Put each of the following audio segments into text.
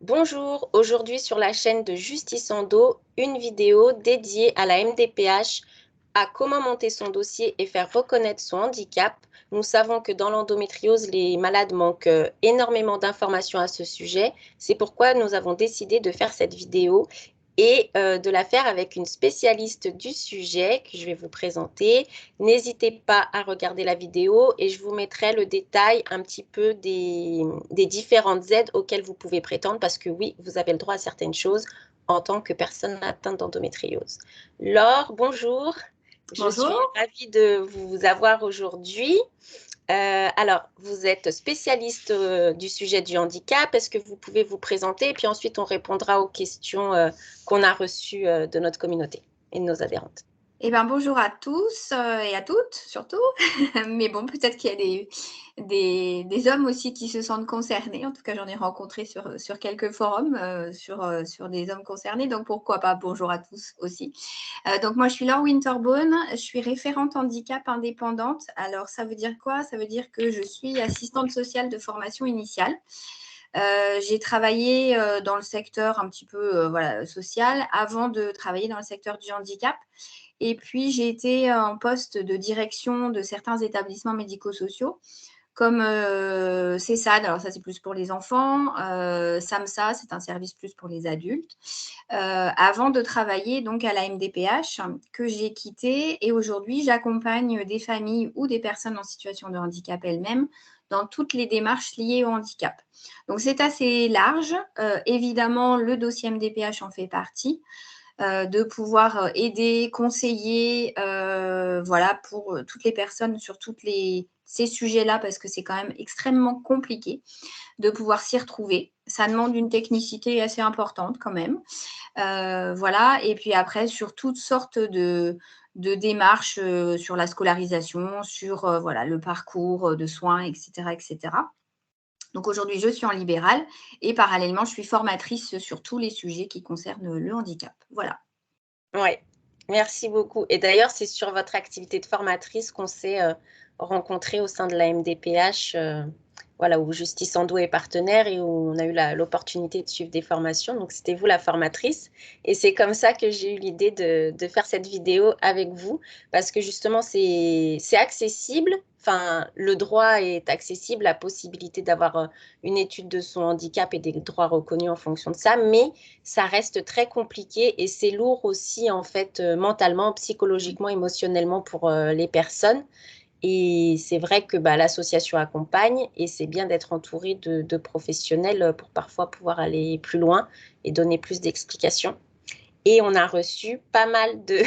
Bonjour, aujourd'hui sur la chaîne de Justice Endo, une vidéo dédiée à la MDPH, à comment monter son dossier et faire reconnaître son handicap. Nous savons que dans l'endométriose, les malades manquent énormément d'informations à ce sujet. C'est pourquoi nous avons décidé de faire cette vidéo et de la faire avec une spécialiste du sujet que je vais vous présenter. N'hésitez pas à regarder la vidéo et je vous mettrai le détail un petit peu des différentes aides auxquelles vous pouvez prétendre parce que oui, vous avez le droit à certaines choses en tant que personne atteinte d'endométriose. Laure, bonjour. Je suis Bonjour. ravie de vous avoir aujourd'hui. Alors, vous êtes spécialiste du sujet du handicap. Est-ce que vous pouvez vous présenter? Et puis ensuite, on répondra aux questions qu'on a reçues de notre communauté et de nos adhérentes. Eh bien, bonjour à tous et à toutes, surtout. Mais bon, peut-être qu'il y a des hommes aussi qui se sentent concernés. En tout cas, j'en ai rencontré sur quelques forums sur des hommes concernés. Donc, pourquoi pas bonjour à tous aussi. Donc, moi, je suis Laure Winterbone. Je suis référente handicap indépendante. Alors, ça veut dire quoi? Ça veut dire que je suis assistante sociale de formation initiale. J'ai travaillé dans le secteur un petit peu voilà, social avant de travailler dans le secteur du handicap. Et puis, j'ai été en poste de direction de certains établissements médico-sociaux, comme CESAD, alors ça, c'est plus pour les enfants, SAMSA, c'est un service plus pour les adultes, avant de travailler donc à la MDPH, que j'ai quitté. Et aujourd'hui, j'accompagne des familles ou des personnes en situation de handicap elles-mêmes dans toutes les démarches liées au handicap. Donc, c'est assez large. Évidemment, le dossier MDPH en fait partie de pouvoir aider, conseiller, voilà, pour toutes les personnes sur ces sujets-là, parce que c'est quand même extrêmement compliqué de pouvoir s'y retrouver. Ça demande une technicité assez importante quand même. Voilà, et puis après, sur toutes sortes de démarches sur la scolarisation, sur voilà, le parcours de soins, etc., etc. Donc aujourd'hui, je suis en libéral et parallèlement, je suis formatrice sur tous les sujets qui concernent le handicap. Voilà. Oui, merci beaucoup. Et d'ailleurs, c'est sur votre activité de formatrice qu'on s'est rencontrés au sein de la MDPH, voilà, où Justice Endo est partenaire et où on a eu l'opportunité de suivre des formations. Donc, c'était vous la formatrice. Et c'est comme ça que j'ai eu l'idée de faire cette vidéo avec vous, parce que justement, c'est accessible. Enfin, le droit est accessible, la possibilité d'avoir une étude de son handicap et des droits reconnus en fonction de ça, mais ça reste très compliqué et c'est lourd aussi en fait mentalement, psychologiquement, émotionnellement pour les personnes. Et c'est vrai que bah, l'association accompagne et c'est bien d'être entouré de professionnels pour parfois pouvoir aller plus loin et donner plus d'explications. Et on a reçu pas mal de,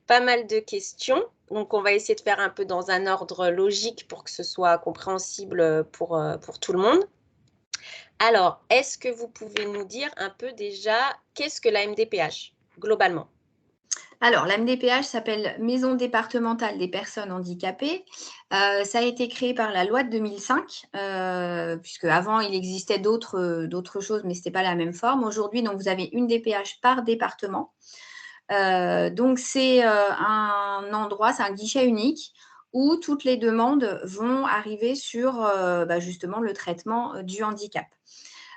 pas mal de questions. Donc, on va essayer de faire un peu dans un ordre logique pour que ce soit compréhensible pour tout le monde. Alors, est-ce que vous pouvez nous dire un peu déjà qu'est-ce que la MDPH, globalement? Alors, la MDPH s'appelle Maison départementale des personnes handicapées. Ça a été créé par la loi de 2005, puisque avant il existait d'autres choses, mais ce n'était pas la même forme. Aujourd'hui, donc, vous avez une DPH par département. Donc, c'est un endroit, c'est un guichet unique où toutes les demandes vont arriver sur bah, justement le traitement du handicap.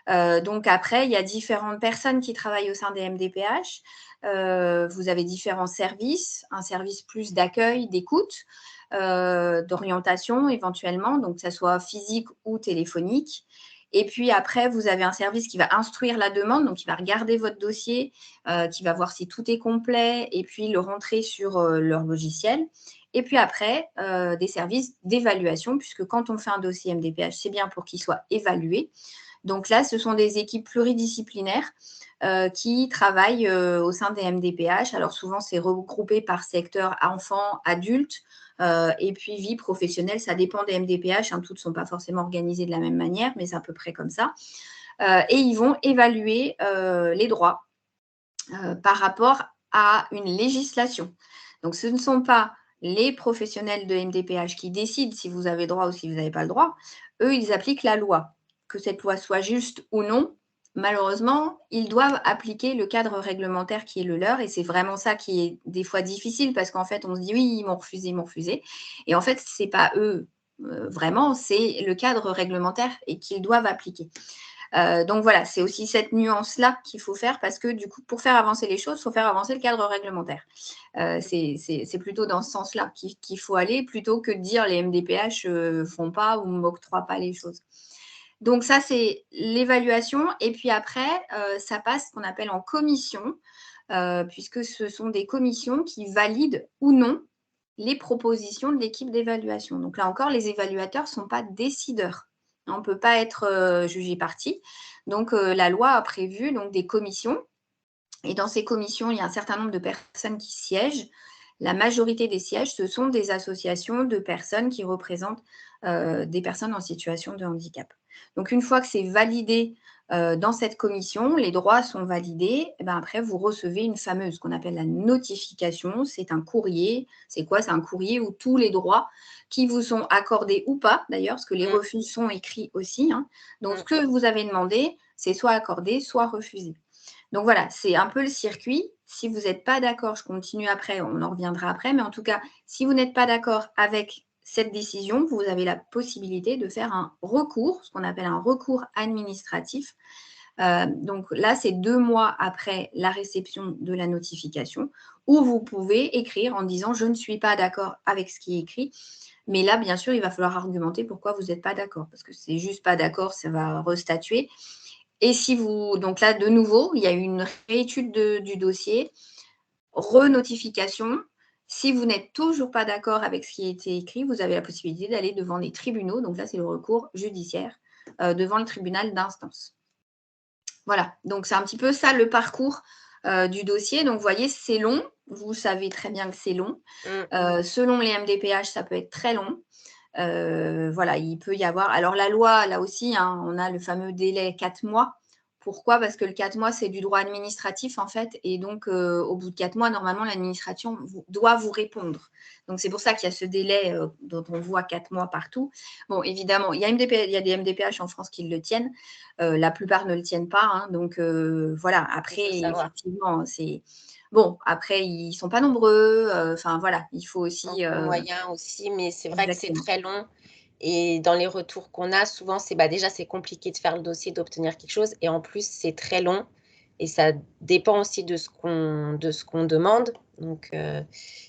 Donc après, il y a différentes personnes qui travaillent au sein des MDPH. Vous avez différents services, un service plus d'accueil, d'écoute, d'orientation éventuellement, donc que ça soit physique ou téléphonique. Et puis après, vous avez un service qui va instruire la demande, donc qui va regarder votre dossier, qui va voir si tout est complet et puis le rentrer sur leur logiciel. Et puis après, des services d'évaluation, puisque quand on fait un dossier MDPH, c'est bien pour qu'il soit évalué. Donc là, ce sont des équipes pluridisciplinaires qui travaillent au sein des MDPH. Alors souvent, c'est regroupé par secteur enfants, adultes et puis vie professionnelle. Ça dépend des MDPH. Hein, toutes ne sont pas forcément organisées de la même manière, mais c'est à peu près comme ça. Et ils vont évaluer les droits par rapport à une législation. Donc ce ne sont pas les professionnels de MDPH qui décident si vous avez droit ou si vous n'avez pas le droit. Eux, ils appliquent la loi. Que cette loi soit juste ou non, malheureusement, ils doivent appliquer le cadre réglementaire qui est le leur. Et c'est vraiment ça qui est des fois difficile parce qu'en fait, on se dit oui, ils m'ont refusé, ils m'ont refusé. Et en fait, ce n'est pas eux vraiment, c'est le cadre réglementaire et qu'ils doivent appliquer. Donc voilà, c'est aussi cette nuance-là qu'il faut faire parce que du coup, pour faire avancer les choses, il faut faire avancer le cadre réglementaire. C'est plutôt dans ce sens-là qu'il faut aller plutôt que de dire les MDPH ne font pas ou ne m'octroient pas les choses. Donc ça, c'est l'évaluation. Et puis après, ça passe ce qu'on appelle en commission, puisque ce sont des commissions qui valident ou non les propositions de l'équipe d'évaluation. Donc là encore, les évaluateurs ne sont pas décideurs. On ne peut pas être jugé partie. Donc la loi a prévu donc, des commissions. Et dans ces commissions, il y a un certain nombre de personnes qui siègent. La majorité des sièges, ce sont des associations de personnes qui représentent des personnes en situation de handicap. Donc, une fois que c'est validé dans cette commission, les droits sont validés, et ben après, vous recevez une fameuse, qu'on appelle la notification. C'est un courrier. C'est quoi? C'est un courrier où tous les droits qui vous sont accordés ou pas, d'ailleurs, parce que les refus sont écrits aussi. Hein. Donc, ce que vous avez demandé, c'est soit accordé, soit refusé. Donc voilà, c'est un peu le circuit. Si vous n'êtes pas d'accord, je continue après, on en reviendra après, mais en tout cas, si vous n'êtes pas d'accord avec cette décision, vous avez la possibilité de faire un recours, ce qu'on appelle un recours administratif. Donc là, c'est 2 mois après la réception de la notification, où vous pouvez écrire en disant « je ne suis pas d'accord avec ce qui est écrit ». Mais là, bien sûr, il va falloir argumenter pourquoi vous n'êtes pas d'accord, parce que c'est juste pas d'accord, ça va restatuer. Et si vous, donc là, de nouveau, il y a une réétude du dossier, renotification. Si vous n'êtes toujours pas d'accord avec ce qui a été écrit, vous avez la possibilité d'aller devant les tribunaux. Donc là, c'est le recours judiciaire devant le tribunal d'instance. Voilà, donc c'est un petit peu ça le parcours du dossier. Donc, vous voyez, c'est long. Vous savez très bien que c'est long. Selon les MDPH, ça peut être très long. Voilà, il peut y avoir. Alors, la loi, là aussi, hein, on a le fameux délai 4 mois. Pourquoi? Parce que le 4 mois, c'est du droit administratif, en fait. Et donc, au bout de 4 mois, normalement, l'administration doit vous répondre. Donc, c'est pour ça qu'il y a ce délai dont on voit 4 mois partout. Bon, évidemment, il y a des MDPH en France qui le tiennent. La plupart ne le tiennent pas. Hein, donc, voilà. Après, effectivement, c'est… Bon, après, ils ne sont pas nombreux. Enfin, voilà, il faut aussi… moyens aussi, mais c'est vrai que c'est très long. Et dans les retours qu'on a, souvent, c'est déjà, c'est compliqué de faire le dossier, d'obtenir quelque chose. Et en plus, c'est très long. Et ça dépend aussi de ce qu'on demande. Donc,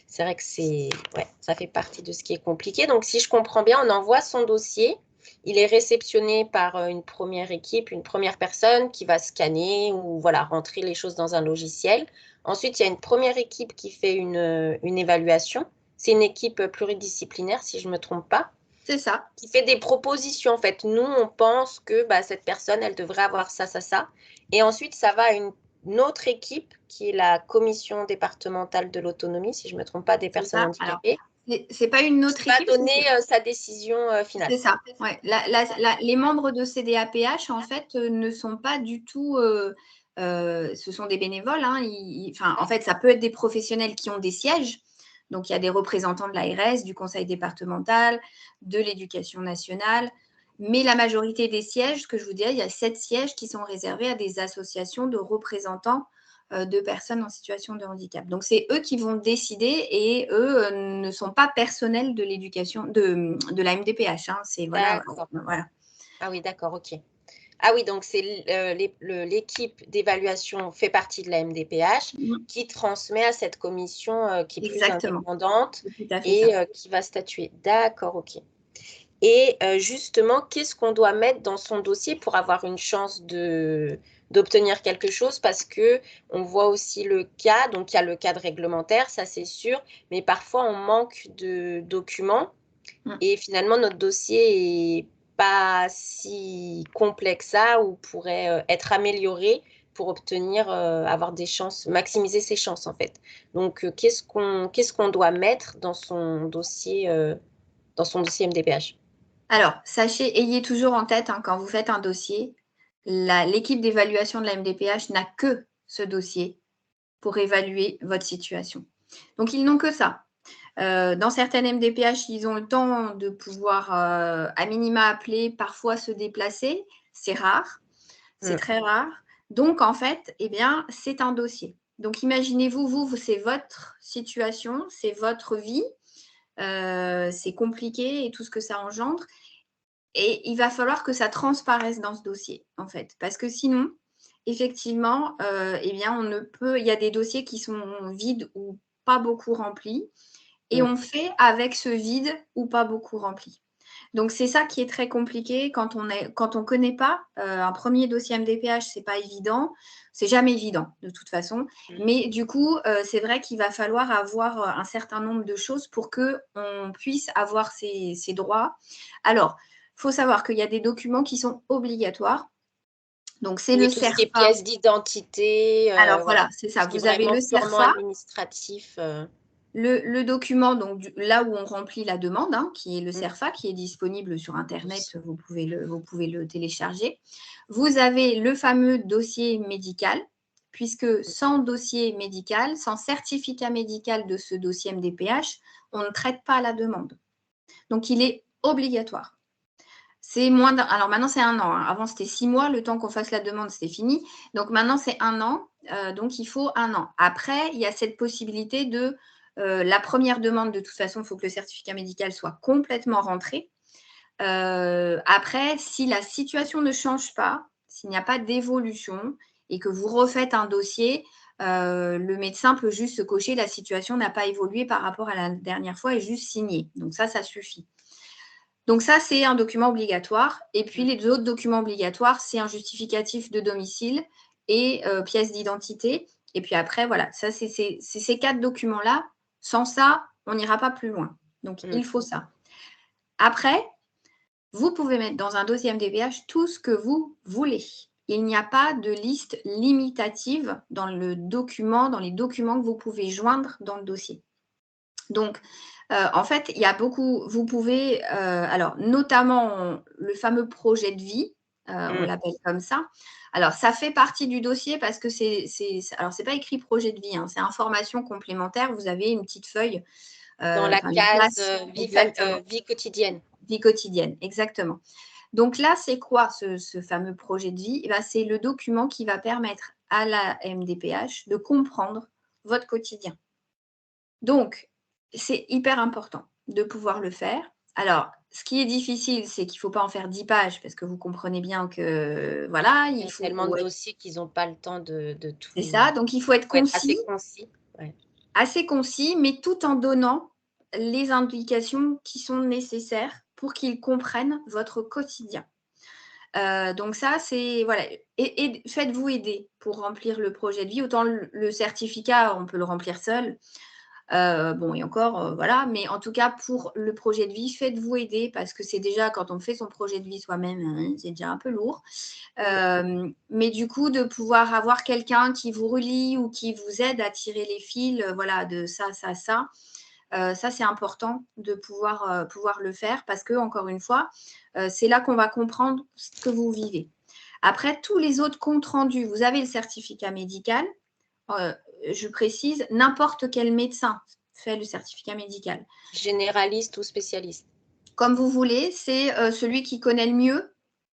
c'est vrai que ça fait partie de ce qui est compliqué. Donc, si je comprends bien, on envoie son dossier. Il est réceptionné par une première équipe, une première personne qui va scanner ou voilà, rentrer les choses dans un logiciel. Ensuite, il y a une première équipe qui fait une évaluation. C'est une équipe pluridisciplinaire, si je ne me trompe pas. C'est ça. Qui fait des propositions. En fait, nous, on pense que cette personne, elle devrait avoir ça, ça, ça. Et ensuite, ça va à une autre équipe qui est la commission départementale de l'autonomie, si je ne me trompe pas, des personnes handicapées. C'est pas une autre équipe. Qui va donner sa décision finale. C'est ça. Ouais. Les membres de CDAPH, en fait, ne sont pas du tout… ce sont des bénévoles. Hein, en fait, ça peut être des professionnels qui ont des sièges. Donc, il y a des représentants de l'ARS, du conseil départemental, de l'éducation nationale. Mais la majorité des sièges, ce que je vous disais, il y a 7 sièges qui sont réservés à des associations de représentants de personnes en situation de handicap. Donc, c'est eux qui vont décider et eux ne sont pas personnels de l'éducation, de la MDPH. Hein. C'est, voilà. Ah oui, d'accord, ok. Ah oui, donc c'est l'équipe d'évaluation fait partie de la MDPH qui transmet à cette commission qui est plus indépendante et qui va statuer. D'accord, ok. Et justement, qu'est-ce qu'on doit mettre dans son dossier pour avoir une chance d'obtenir quelque chose? Parce que on voit aussi le cas, donc il y a le cadre réglementaire, ça c'est sûr, mais parfois on manque de documents et finalement notre dossier est pas si complexe que ça ou pourrait être amélioré pour obtenir, avoir des chances, maximiser ses chances en fait. Donc qu'est-ce qu'on doit mettre dans son dossier MDPH? Alors, sachez, ayez toujours en tête, hein, quand vous faites un dossier, l'équipe d'évaluation de la MDPH n'a que ce dossier pour évaluer votre situation. Donc, ils n'ont que ça. Dans certaines MDPH, ils ont le temps de pouvoir, à minima, appeler, parfois se déplacer. C'est rare, c'est très rare. Donc, en fait, c'est un dossier. Donc, imaginez-vous, vous, c'est votre situation, c'est votre vie. C'est compliqué et tout ce que ça engendre. Et il va falloir que ça transparaisse dans ce dossier, en fait. Parce que sinon, effectivement, eh bien, il y a des dossiers qui sont vides ou pas beaucoup remplis. Et on fait avec ce vide ou pas beaucoup rempli. Donc, c'est ça qui est très compliqué quand on ne connaît pas. Un premier dossier MDPH, ce n'est pas évident. C'est jamais évident, de toute façon. Mais du coup, c'est vrai qu'il va falloir avoir un certain nombre de choses pour qu'on puisse avoir ces droits. Alors, il faut savoir qu'il y a des documents qui sont obligatoires. Donc, c'est le tout ce qui est CERFA. pièces d'identité, Alors, voilà, c'est ça. ce qui est Vous avez vraiment le purement CERFA. administratif. Le document, donc là où on remplit la demande, qui est le CERFA, qui est disponible sur Internet, vous pouvez le télécharger. Vous avez le fameux dossier médical, puisque sans dossier médical, sans certificat médical de ce dossier MDPH, on ne traite pas la demande. Donc, il est obligatoire. C'est alors maintenant, c'est 1 an. Avant, c'était 6 mois. Le temps qu'on fasse la demande, c'était fini. Donc, maintenant, c'est 1 an. Donc, il faut 1 an. Après, il y a cette possibilité de la première demande, de toute façon, il faut que le certificat médical soit complètement rentré. Après, si la situation ne change pas, s'il n'y a pas d'évolution et que vous refaites un dossier, le médecin peut juste se cocher la situation n'a pas évolué par rapport à la dernière fois et juste signer. Donc ça suffit. Donc ça, c'est un document obligatoire. Et puis les autres documents obligatoires, c'est un justificatif de domicile et pièce d'identité. Et puis après, voilà, ça, c'est ces 4 documents-là. Sans ça, on n'ira pas plus loin. Donc, il faut ça. Après, vous pouvez mettre dans un dossier MDPH tout ce que vous voulez. Il n'y a pas de liste limitative dans le document, dans les documents que vous pouvez joindre dans le dossier. Donc, en fait, il y a beaucoup, vous pouvez, alors notamment le fameux projet de vie, on l'appelle comme ça. Alors, ça fait partie du dossier parce que alors c'est pas écrit projet de vie, c'est information complémentaire. Vous avez une petite feuille. Dans la case vie quotidienne. Vie quotidienne, exactement. Donc là, c'est quoi ce fameux projet de vie? C'est le document qui va permettre à la MDPH de comprendre votre quotidien. Donc, c'est hyper important de pouvoir le faire. Alors, ce qui est difficile, c'est qu'il ne faut pas en faire 10 pages parce que vous comprenez bien que, voilà, Il y il a faut tellement de être… dossiers qu'ils n'ont pas le temps de tout. C'est ça, donc il faut être Faut être assez concis. concis. Ouais. Assez concis, mais tout en donnant les indications qui sont nécessaires pour qu'ils comprennent votre quotidien. Donc ça, c'est… Voilà. Et faites-vous aider pour remplir le projet de vie. Autant le certificat, on peut le remplir seul. Bon, et encore, voilà. Mais en tout cas, pour le projet de vie, faites-vous aider parce que c'est déjà, quand on fait son projet de vie soi-même, c'est déjà un peu lourd. Mais du coup, de pouvoir avoir quelqu'un qui vous relie ou qui vous aide à tirer les fils, voilà, de ça, c'est important de pouvoir le faire parce que, encore une fois, c'est là qu'on va comprendre ce que vous vivez. Après, tous les autres comptes rendus, vous avez le certificat médical. Je précise, n'importe quel médecin fait le certificat médical. Généraliste ou spécialiste? Comme vous voulez, c'est celui qui connaît le mieux,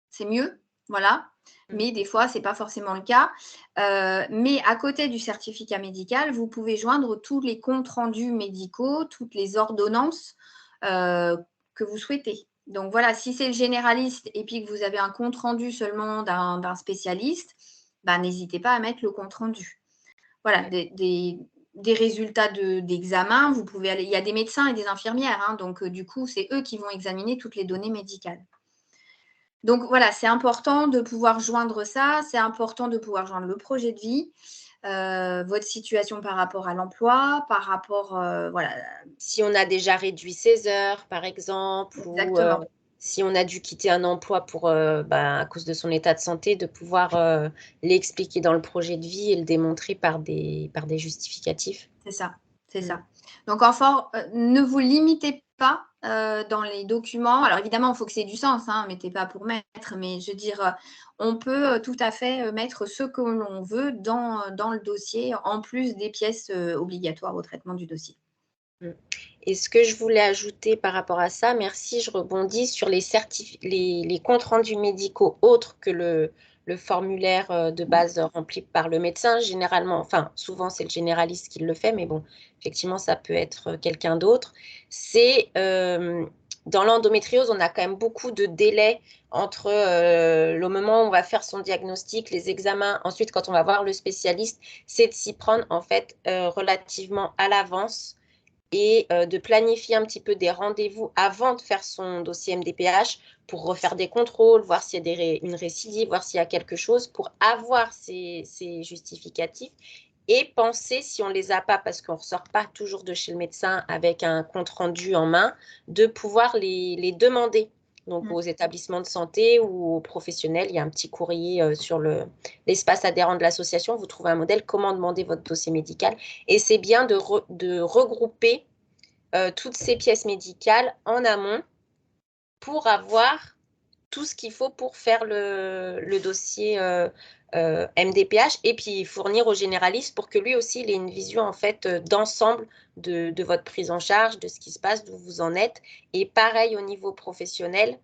c'est mieux, voilà. Mais des fois, ce n'est pas forcément le cas. Mais à côté du certificat médical, vous pouvez joindre tous les comptes rendus médicaux, toutes les ordonnances que vous souhaitez. Donc voilà, si c'est le généraliste et puis que vous avez un compte rendu seulement d'un spécialiste, n'hésitez pas à mettre le compte rendu. Voilà, des résultats d'examen, vous pouvez aller… Il y a des médecins et des infirmières, donc du coup, c'est eux qui vont examiner toutes les données médicales. Donc voilà, c'est important de pouvoir joindre ça, c'est important de pouvoir joindre le projet de vie, votre situation par rapport à l'emploi, par rapport… voilà. Si on a déjà réduit ses heures, par exemple, Exactement. ou si on a dû quitter un emploi à cause de son état de santé, de pouvoir l'expliquer dans le projet de vie et le démontrer par des justificatifs. C'est ça, c'est ça. Donc, enfin, ne vous limitez pas dans les documents. Alors, évidemment, il faut que c'est du sens, mettez pas pour mettre, mais je veux dire, on peut tout à fait mettre ce que l'on veut dans le dossier, en plus des pièces obligatoires au traitement du dossier. Et ce que je voulais ajouter par rapport à ça, merci, je rebondis sur les comptes rendus médicaux autres que le formulaire de base rempli par le médecin. Généralement, enfin, souvent c'est le généraliste qui le fait, mais bon, effectivement, ça peut être quelqu'un d'autre. C'est dans l'endométriose, on a quand même beaucoup de délais entre le moment où on va faire son diagnostic, les examens, ensuite quand on va voir le spécialiste, c'est de s'y prendre en fait relativement à l'avance et de planifier un petit peu des rendez-vous avant de faire son dossier MDPH pour refaire des contrôles, voir s'il y a une récidive, voir s'il y a quelque chose, pour avoir ces justificatifs et penser, si on ne les a pas, parce qu'on ne ressort pas toujours de chez le médecin avec un compte-rendu en main, de pouvoir les demander. Donc, aux établissements de santé ou aux professionnels, il y a un petit courrier sur l'espace adhérent de l'association. Vous trouvez un modèle, comment demander votre dossier médical. Et c'est bien de regrouper toutes ces pièces médicales en amont pour avoir tout ce qu'il faut pour faire le dossier MDPH et puis fournir au généraliste pour que lui aussi il ait une vision en fait d'ensemble de votre prise en charge, de ce qui se passe, d'où vous en êtes. Et pareil au niveau professionnel,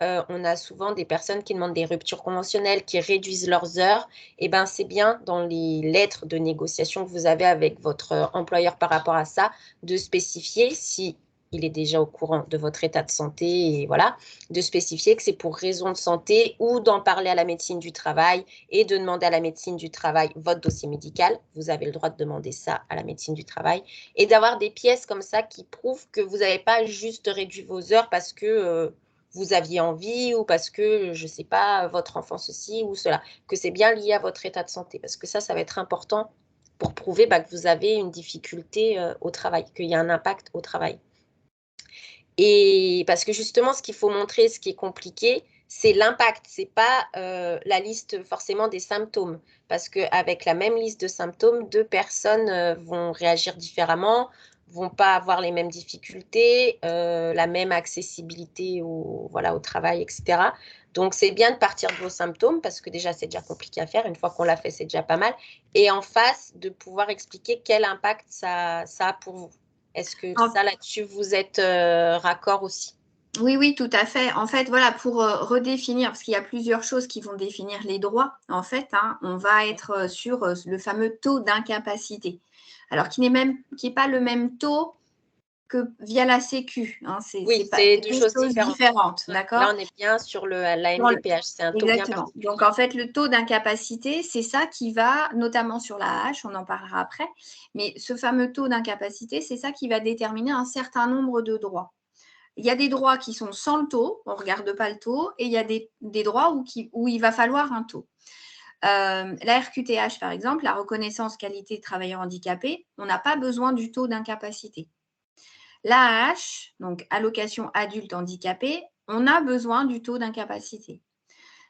on a souvent des personnes qui demandent des ruptures conventionnelles, qui réduisent leurs heures. Et ben, c'est bien dans les lettres de négociation que vous avez avec votre employeur par rapport à ça, de spécifier si il est déjà au courant de votre état de santé et voilà, de spécifier que c'est pour raison de santé ou d'en parler à la médecine du travail et de demander à la médecine du travail votre dossier médical. Vous avez le droit de demander ça à la médecine du travail et d'avoir des pièces comme ça qui prouvent que vous n'avez pas juste réduit vos heures parce que vous aviez envie ou parce que, je ne sais pas, votre enfant ceci ou cela, que c'est bien lié à votre état de santé. Parce que ça va être important pour prouver que vous avez une difficulté au travail, qu'il y a un impact au travail. Et parce que justement, ce qu'il faut montrer, ce qui est compliqué, c'est l'impact, c'est pas la liste forcément des symptômes. Parce qu'avec la même liste de symptômes, deux personnes vont réagir différemment, vont pas avoir les mêmes difficultés, la même accessibilité voilà, au travail, etc. Donc, c'est bien de partir de vos symptômes parce que déjà, c'est déjà compliqué à faire. Une fois qu'on l'a fait, c'est déjà pas mal. Et en face, de pouvoir expliquer quel impact ça a pour vous. Est-ce que ça, là-dessus, vous êtes raccord aussi? Oui, oui, tout à fait. En fait, voilà, pour redéfinir, parce qu'il y a plusieurs choses qui vont définir les droits, en fait, hein, on va être sur le fameux taux d'incapacité. Alors, qui n'est pas le même taux que via la Sécu. Hein, Oui, c'est c'est deux deux choses choses différentes. différentes, Là, d'accord? on est bien sur la MDPH, c'est un taux bien Exactement. particulier. Donc, en fait, le taux d'incapacité, c'est ça qui va, notamment sur la hache, on en parlera après, mais ce fameux taux d'incapacité, c'est ça qui va déterminer un certain nombre de droits. Il y a des droits qui sont sans le taux, on ne regarde pas le taux, et il y a des droits où il va falloir un taux. La RQTH, par exemple, la reconnaissance qualité de travailleur handicapé, on n'a pas besoin du taux d'incapacité. L'AAH, donc allocation adulte handicapé, on a besoin du taux d'incapacité.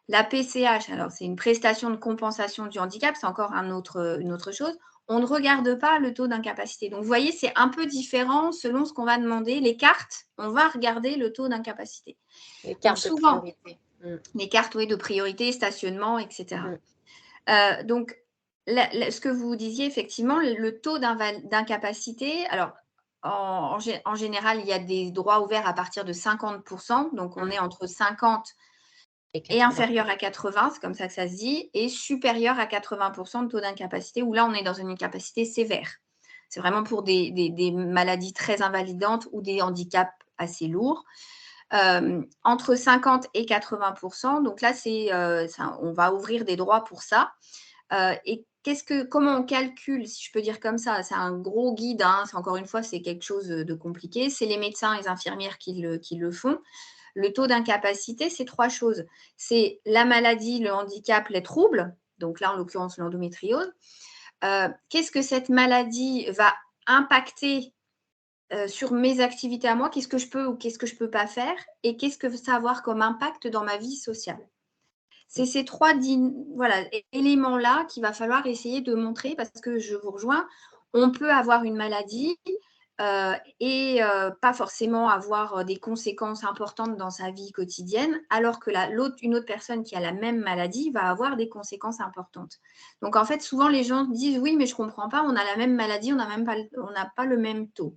La PCH, alors c'est une prestation de compensation du handicap, c'est encore une autre chose. On ne regarde pas le taux d'incapacité. Donc, vous voyez, c'est un peu différent selon ce qu'on va demander. Les cartes, on va regarder le taux d'incapacité. Les cartes de priorité. Les cartes, oui, de priorité, stationnement, etc. Donc, ce que vous disiez, effectivement, le taux d'incapacité, alors, en général, il y a des droits ouverts à partir de 50%. Donc, on est entre 50 et inférieur à 80, c'est comme ça que ça se dit, et supérieur à 80% de taux d'incapacité, où là, on est dans une incapacité sévère. C'est vraiment pour des maladies très invalidantes ou des handicaps assez lourds. Entre 50 et 80%, donc là, on va ouvrir des droits pour ça. Et comment on calcule, si je peux dire comme ça, c'est un gros guide, hein, encore une fois, c'est quelque chose de compliqué. C'est les médecins et les infirmières qui le font. Le taux d'incapacité, c'est 3 choses. C'est la maladie, le handicap, les troubles, donc là, en l'occurrence, l'endométriose. Qu'est-ce que cette maladie va impacter sur mes activités à moi? Qu'est-ce que je peux ou qu'est-ce que je ne peux pas faire? Et qu'est-ce que ça va avoir comme impact dans ma vie sociale? C'est ces 3 éléments-là qu'il va falloir essayer de montrer parce que je vous rejoins. On peut avoir une maladie et pas forcément avoir des conséquences importantes dans sa vie quotidienne, alors que une autre personne qui a la même maladie va avoir des conséquences importantes. Donc, en fait, souvent, les gens disent « Oui, mais je ne comprends pas, on a la même maladie, on n'a pas le même taux. »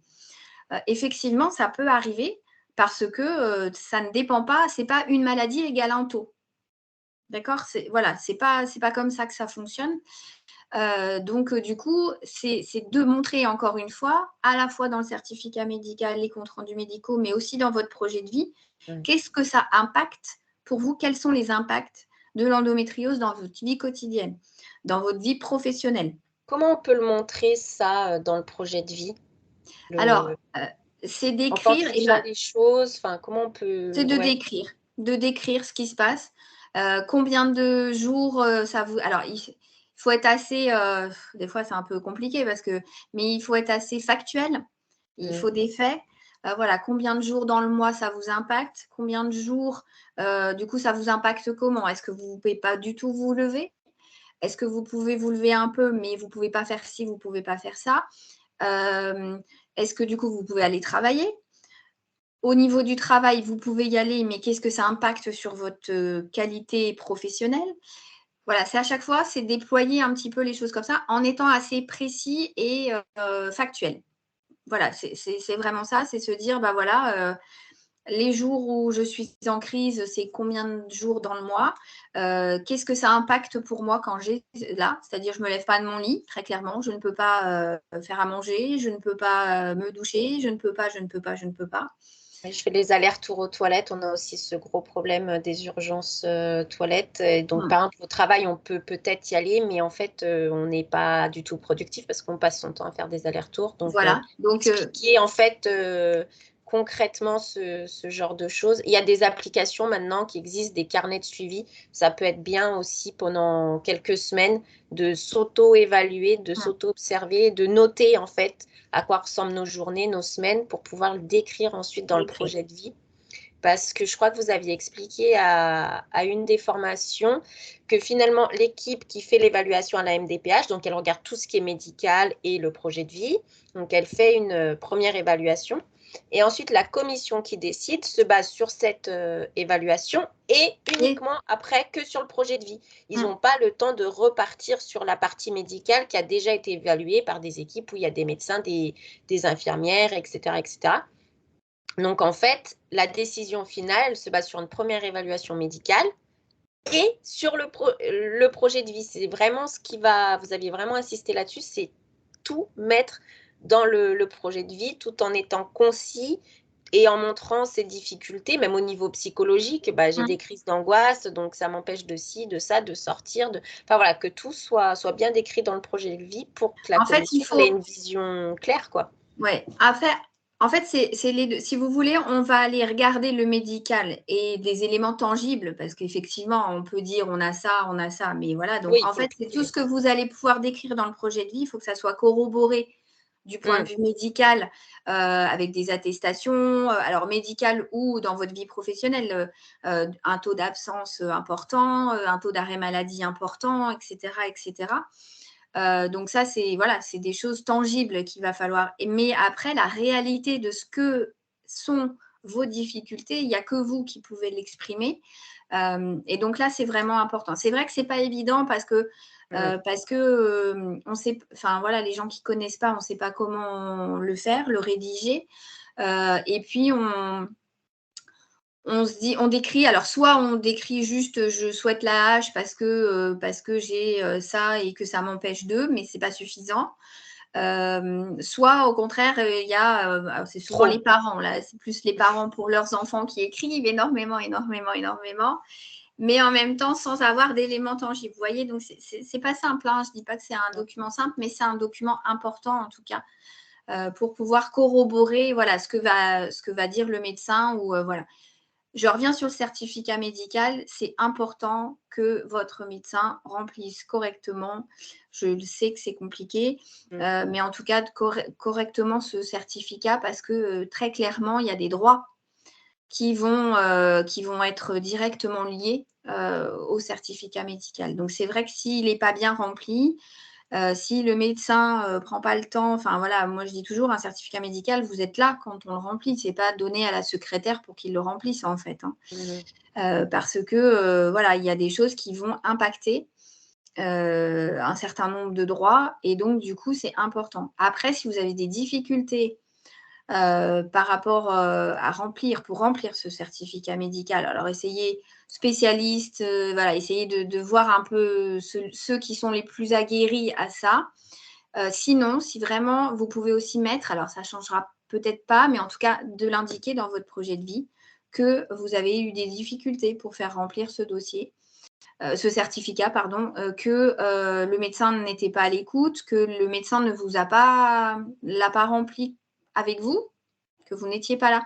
Effectivement, ça peut arriver parce que ça ne dépend pas, ce n'est pas une maladie égale un taux. D'accord? C'est pas comme ça que ça fonctionne. Donc, du coup, c'est de montrer encore une fois, à la fois dans le certificat médical, les comptes rendus médicaux, mais aussi dans votre projet de vie, qu'est-ce que ça impacte pour vous? Quels sont les impacts de l'endométriose dans votre vie quotidienne, dans votre vie professionnelle? Comment on peut le montrer ça dans le projet de vie? Alors, Le... c'est En d'écrire, et quantifiant les choses, enfin, comment on peut... c'est Ouais. de décrire ce qui se passe. Combien de jours ça vous... Alors, il faut être assez... des fois, c'est un peu compliqué mais il faut être assez factuel. Il faut des faits. Voilà, combien de jours dans le mois ça vous impacte? Combien de jours, du coup, ça vous impacte comment? Est-ce que vous ne pouvez pas du tout vous lever? Est-ce que vous pouvez vous lever un peu, mais vous ne pouvez pas faire ci, vous ne pouvez pas faire ça? Est-ce que du coup, vous pouvez aller travailler? Au niveau du travail, vous pouvez y aller, mais qu'est-ce que ça impacte sur votre qualité professionnelle? Voilà, c'est à chaque fois, c'est déployer un petit peu les choses comme ça en étant assez précis et factuel. Voilà, c'est vraiment ça, c'est se dire, bah voilà, les jours où je suis en crise, c'est combien de jours dans le mois? Qu'est-ce que ça impacte pour moi quand j'ai là? C'est-à-dire, je ne me lève pas de mon lit, très clairement, je ne peux pas faire à manger, je ne peux pas me doucher, je ne peux pas, je ne peux pas, je ne peux pas. Je fais les allers-retours aux toilettes. On a aussi ce gros problème des urgences toilettes. Et donc, par exemple, au travail, on peut peut-être y aller, mais en fait, on n'est pas du tout productif parce qu'on passe son temps à faire des allers-retours. Donc, Voilà, donc expliquer en fait concrètement ce genre de choses. Il y a des applications maintenant qui existent, des carnets de suivi. Ça peut être bien aussi pendant quelques semaines de s'auto-évaluer, de s'auto-observer, de noter en fait à quoi ressemblent nos journées, nos semaines, pour pouvoir le décrire ensuite dans le d'écrire. projet de vie. Parce que je crois que vous aviez expliqué à une des formations que finalement, l'équipe qui fait l'évaluation à la MDPH, donc elle regarde tout ce qui est médical et le projet de vie, donc elle fait une première évaluation. Et ensuite, la commission qui décide se base sur cette évaluation et uniquement après que sur le projet de vie. Ils n'ont pas le temps de repartir sur la partie médicale qui a déjà été évaluée par des équipes où il y a des médecins, des infirmières, etc., etc. Donc, en fait, la décision finale se base sur une première évaluation médicale et sur le projet de vie. C'est vraiment ce qui va, vous aviez vraiment insisté là-dessus, c'est tout mettre dans le projet de vie tout en étant concis et en montrant ses difficultés, même au niveau psychologique. Bah, j'ai des crises d'angoisse, donc ça m'empêche de ci, de ça, de sortir. Enfin voilà, que tout soit bien décrit dans le projet de vie pour que la En fait, il commission ait faut... une vision claire, quoi. Ouais. En fait, c'est les deux. Si vous voulez, on va aller regarder le médical et des éléments tangibles, parce qu'effectivement, on peut dire on a ça, mais voilà. Donc, Oui, il en faut le fait, c'est tout prouver. ce que vous allez pouvoir décrire dans le projet de vie. Il faut que ça soit corroboré du point de vue médical, avec des attestations, alors médical ou dans votre vie professionnelle, un taux d'absence important, un taux d'arrêt maladie important, etc., etc. Donc ça, c'est voilà, c'est des choses tangibles qu'il va falloir. Mais après, la réalité de ce que sont vos difficultés, il n'y a que vous qui pouvez l'exprimer. Et donc là, c'est vraiment important. C'est vrai que c'est pas évident on sait, enfin voilà, les gens qui connaissent pas, on ne sait pas comment le faire, le rédiger. Et puis on se dit, on décrit, alors soit on décrit juste je souhaite la hache parce que j'ai ça et que ça m'empêche de, mais c'est pas suffisant. Soit au contraire, il y a, c'est souvent les parents, là, c'est plus les parents pour leurs enfants qui écrivent énormément, énormément, énormément, mais en même temps sans avoir d'éléments tangibles. Vous voyez, donc c'est pas simple, hein. Je dis pas que c'est un document simple, mais c'est un document important en tout cas. Pour pouvoir corroborer voilà, ce que va dire le médecin ou voilà. Je reviens sur le certificat médical. C'est important que votre médecin remplisse correctement. Je le sais que c'est compliqué, mais en tout cas, correctement ce certificat parce que très clairement, il y a des droits qui vont être directement liés au certificat médical. Donc, c'est vrai que s'il n'est pas bien rempli, si le médecin ne prend pas le temps, enfin voilà, moi je dis toujours, un certificat médical, vous êtes là quand on le remplit, c'est pas donné à la secrétaire pour qu'il le remplisse en fait. Parce que voilà, il y a des choses qui vont impacter un certain nombre de droits et donc du coup c'est important. Après, si vous avez des difficultés par rapport pour remplir ce certificat médical. Alors, essayez spécialiste, voilà, essayez de voir un peu ceux qui sont les plus aguerris à ça. Sinon, si vraiment, vous pouvez aussi mettre, alors ça ne changera peut-être pas, mais en tout cas, de l'indiquer dans votre projet de vie que vous avez eu des difficultés pour faire remplir ce dossier, ce certificat, pardon, que le médecin n'était pas à l'écoute, que le médecin ne vous l'a pas rempli avec vous, que vous n'étiez pas là.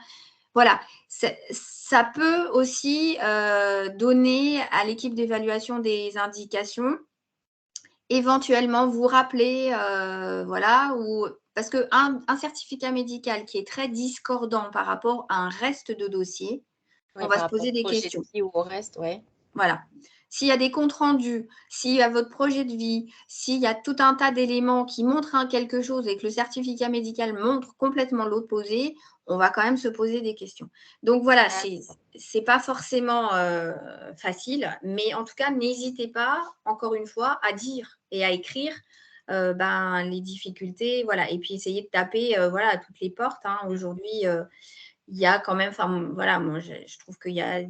Voilà, ça peut aussi donner à l'équipe d'évaluation des indications, éventuellement vous rappeler, voilà, parce qu'un certificat médical qui est très discordant par rapport à un reste de dossier, on Oui, va par se rapport poser au des projet de questions. vie ou au reste, ouais. Voilà. S'il y a des comptes rendus, s'il y a votre projet de vie, s'il y a tout un tas d'éléments qui montrent quelque chose et que le certificat médical montre complètement l'opposé, on va quand même se poser des questions. Donc voilà, c'est pas forcément facile, mais en tout cas, n'hésitez pas, encore une fois, à dire et à écrire les difficultés, voilà. Et puis essayez de taper voilà, à toutes les portes. Hein. Aujourd'hui, il y a quand même, enfin voilà, moi je trouve qu'il y a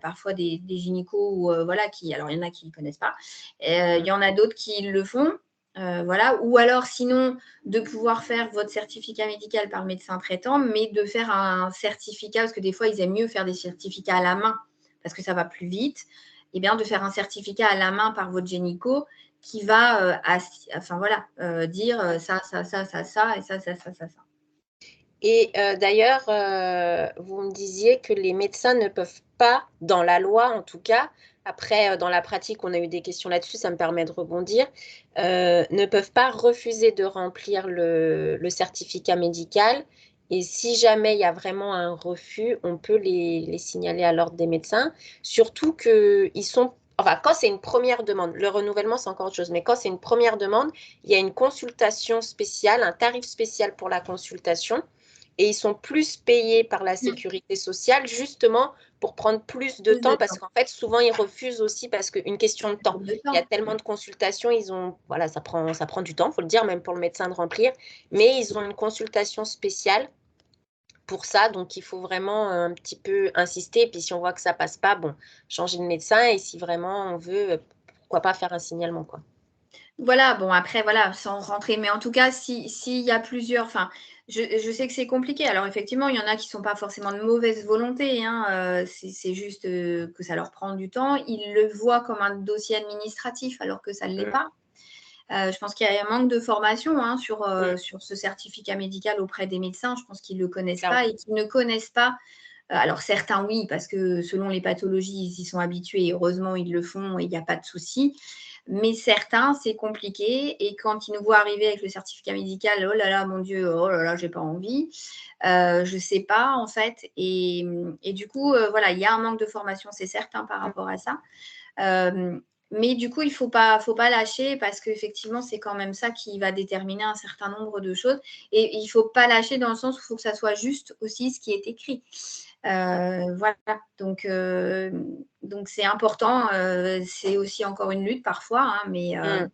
parfois des gynécos ou voilà, alors il y en a qui ne connaissent pas, il y en a d'autres qui le font, voilà, ou alors sinon de pouvoir faire votre certificat médical par le médecin traitant, mais de faire un certificat, parce que des fois ils aiment mieux faire des certificats à la main, parce que ça va plus vite, et bien de faire un certificat à la main par votre gynéco qui va enfin voilà, dire ça, ça, ça, ça, ça, et ça, ça, ça, ça, ça. Et d'ailleurs, vous me disiez que les médecins ne peuvent pas, dans la loi en tout cas, après dans la pratique on a eu des questions là-dessus, ça me permet de rebondir, ne peuvent pas refuser de remplir le certificat médical. Et si jamais il y a vraiment un refus, on peut les signaler à l'ordre des médecins. Surtout qu'ils sont, enfin quand c'est une première demande, le renouvellement c'est encore autre chose, mais quand c'est une première demande, il y a une consultation spéciale, un tarif spécial pour la consultation et ils sont plus payés par la sécurité sociale justement pour prendre plus de Plus de temps parce temps. qu'en fait souvent ils refusent aussi parce qu'une question de temps. De Il y a temps. tellement de consultations, voilà, ça prend du temps, faut le dire même pour le médecin de remplir, mais ils ont une consultation spéciale pour ça, donc il faut vraiment un petit peu insister. Et puis si on voit que ça passe pas, bon, changer de médecin et si vraiment on veut, pourquoi pas faire un signalement quoi. Voilà, bon après, voilà, sans rentrer, mais en tout cas, s'il y a plusieurs, enfin, je sais que c'est compliqué. Alors effectivement, il y en a qui ne sont pas forcément de mauvaise volonté, hein, c'est juste que ça leur prend du temps. Ils le voient comme un dossier administratif alors que ça ne l'est Mm, pas. Je pense qu'il y a un manque de formation hein, mm, sur ce certificat médical auprès des médecins. Je pense qu'ils ne le connaissent pas clairement. et qu'ils ne connaissent pas. Alors certains, oui, parce que selon les pathologies, ils y sont habitués et heureusement, ils le font et il n'y a pas de souci. Mais certains, c'est compliqué. Et quand ils nous voient arriver avec le certificat médical, oh là là, mon Dieu, oh là là, j'ai pas envie. Je ne sais pas, en fait. Et du coup, voilà, il y a un manque de formation, c'est certain par Mm. rapport à ça. Mais du coup, il ne faut pas lâcher parce qu'effectivement, c'est quand même ça qui va déterminer un certain nombre de choses. Et il ne faut pas lâcher dans le sens où il faut que ça soit juste aussi ce qui est écrit. Voilà, donc c'est important. C'est aussi encore une lutte parfois, hein, Mm.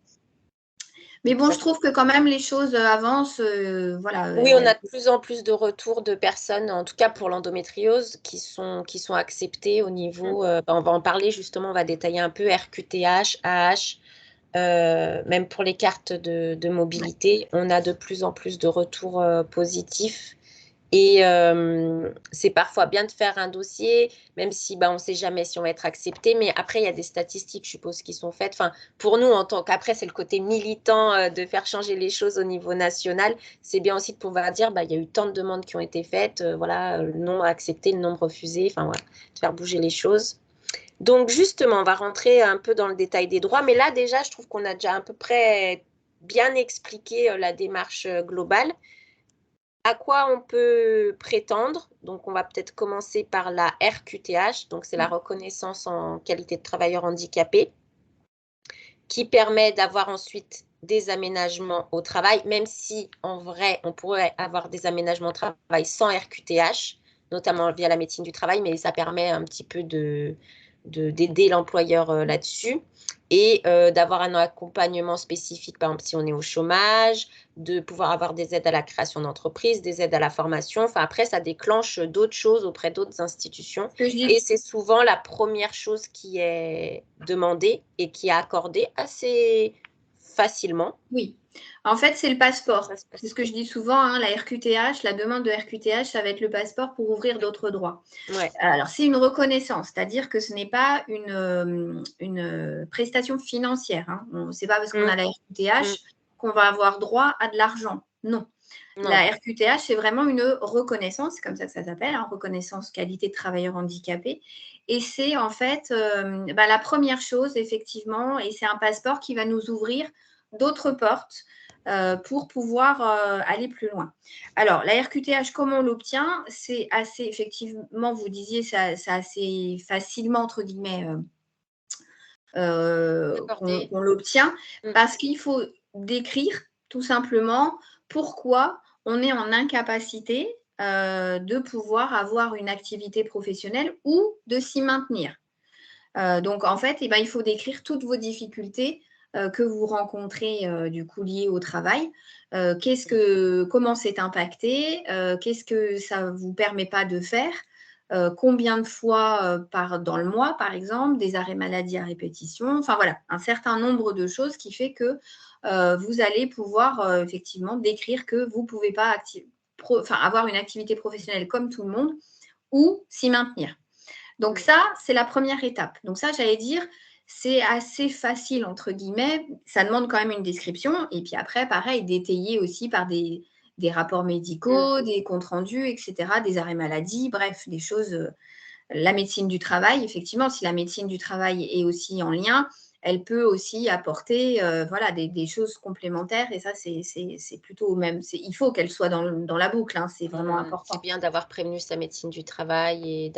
mais bon, je trouve Exactement. que quand même les choses avancent. Voilà, Oui, on a de plus en plus de retours de personnes, en tout cas pour l'endométriose, qui sont acceptées au niveau, on va en parler justement, on va détailler un peu RQTH, AH, même pour les cartes de ouais. mobilité, on a de plus en plus de retours positifs. Et c'est parfois bien de faire un dossier, même si on ne sait jamais si on va être accepté. Mais après, il y a des statistiques, je suppose, qui sont faites. Enfin, pour nous, en tant qu'après, c'est le côté militant de faire changer les choses au niveau national. C'est bien aussi de pouvoir dire, il y a eu tant de demandes qui ont été faites, voilà, le nombre accepté, le nombre refusé. Enfin, voilà, de faire bouger les choses. Donc, justement, on va rentrer un peu dans le détail des droits. Mais là, déjà, je trouve qu'on a déjà à peu près bien expliqué la démarche globale. À quoi on peut prétendre? Donc, on va peut-être commencer par la RQTH, donc c'est la reconnaissance en qualité de travailleur handicapé, qui permet d'avoir ensuite des aménagements au travail, même si en vrai, on pourrait avoir des aménagements au travail sans RQTH, notamment via la médecine du travail, mais ça permet un petit peu d'aider l'employeur là-dessus. et d'avoir un accompagnement spécifique, par exemple, si on est au chômage, de pouvoir avoir des aides à la création d'entreprise, des aides à la formation. Enfin, après, ça déclenche d'autres choses auprès d'autres institutions. Et c'est souvent la première chose qui est demandée et qui est accordée assez facilement. Oui. En fait, c'est le passeport. C'est ce que je dis souvent, hein, la RQTH, la demande de RQTH, ça va être le passeport pour ouvrir d'autres droits. Ouais. Alors, c'est une reconnaissance, c'est-à-dire que ce n'est pas une prestation financière. Hein. Ce n'est pas parce qu'on a la RQTH qu'on va avoir droit à de l'argent. Non. La RQTH, c'est vraiment une reconnaissance, c'est comme ça que ça s'appelle, hein, reconnaissance qualité de travailleur handicapé. Et c'est en fait la première chose, effectivement, et c'est un passeport qui va nous ouvrir d'autres portes pour pouvoir aller plus loin. Alors, la RQTH, comment on l'obtient? C'est assez, effectivement, vous disiez, c'est assez facilement, entre guillemets, qu'on l'obtient, parce qu'il faut décrire tout simplement pourquoi on est en incapacité de pouvoir avoir une activité professionnelle ou de s'y maintenir. Donc, en fait, il faut décrire toutes vos difficultés que vous rencontrez du coup liées au travail. Comment c'est impacté, qu'est-ce que ça ne vous permet pas de faire, combien de fois dans le mois, par exemple, des arrêts maladie à répétition. Enfin, voilà, un certain nombre de choses qui fait que vous allez pouvoir effectivement décrire que vous ne pouvez pas avoir une activité professionnelle comme tout le monde ou s'y maintenir. Donc ça, c'est la première étape. Donc ça, j'allais dire, c'est assez facile, entre guillemets. Ça demande quand même une description. Et puis après, pareil, détaillé aussi par des rapports médicaux, des comptes rendus, etc., des arrêts maladie, bref, des choses. La médecine du travail, effectivement, si la médecine du travail est aussi en lien, elle peut aussi apporter des choses complémentaires. Et ça, c'est plutôt même. Il faut qu'elle soit dans la boucle. Hein, c'est vraiment important. C'est bien d'avoir prévenu sa médecine du travail et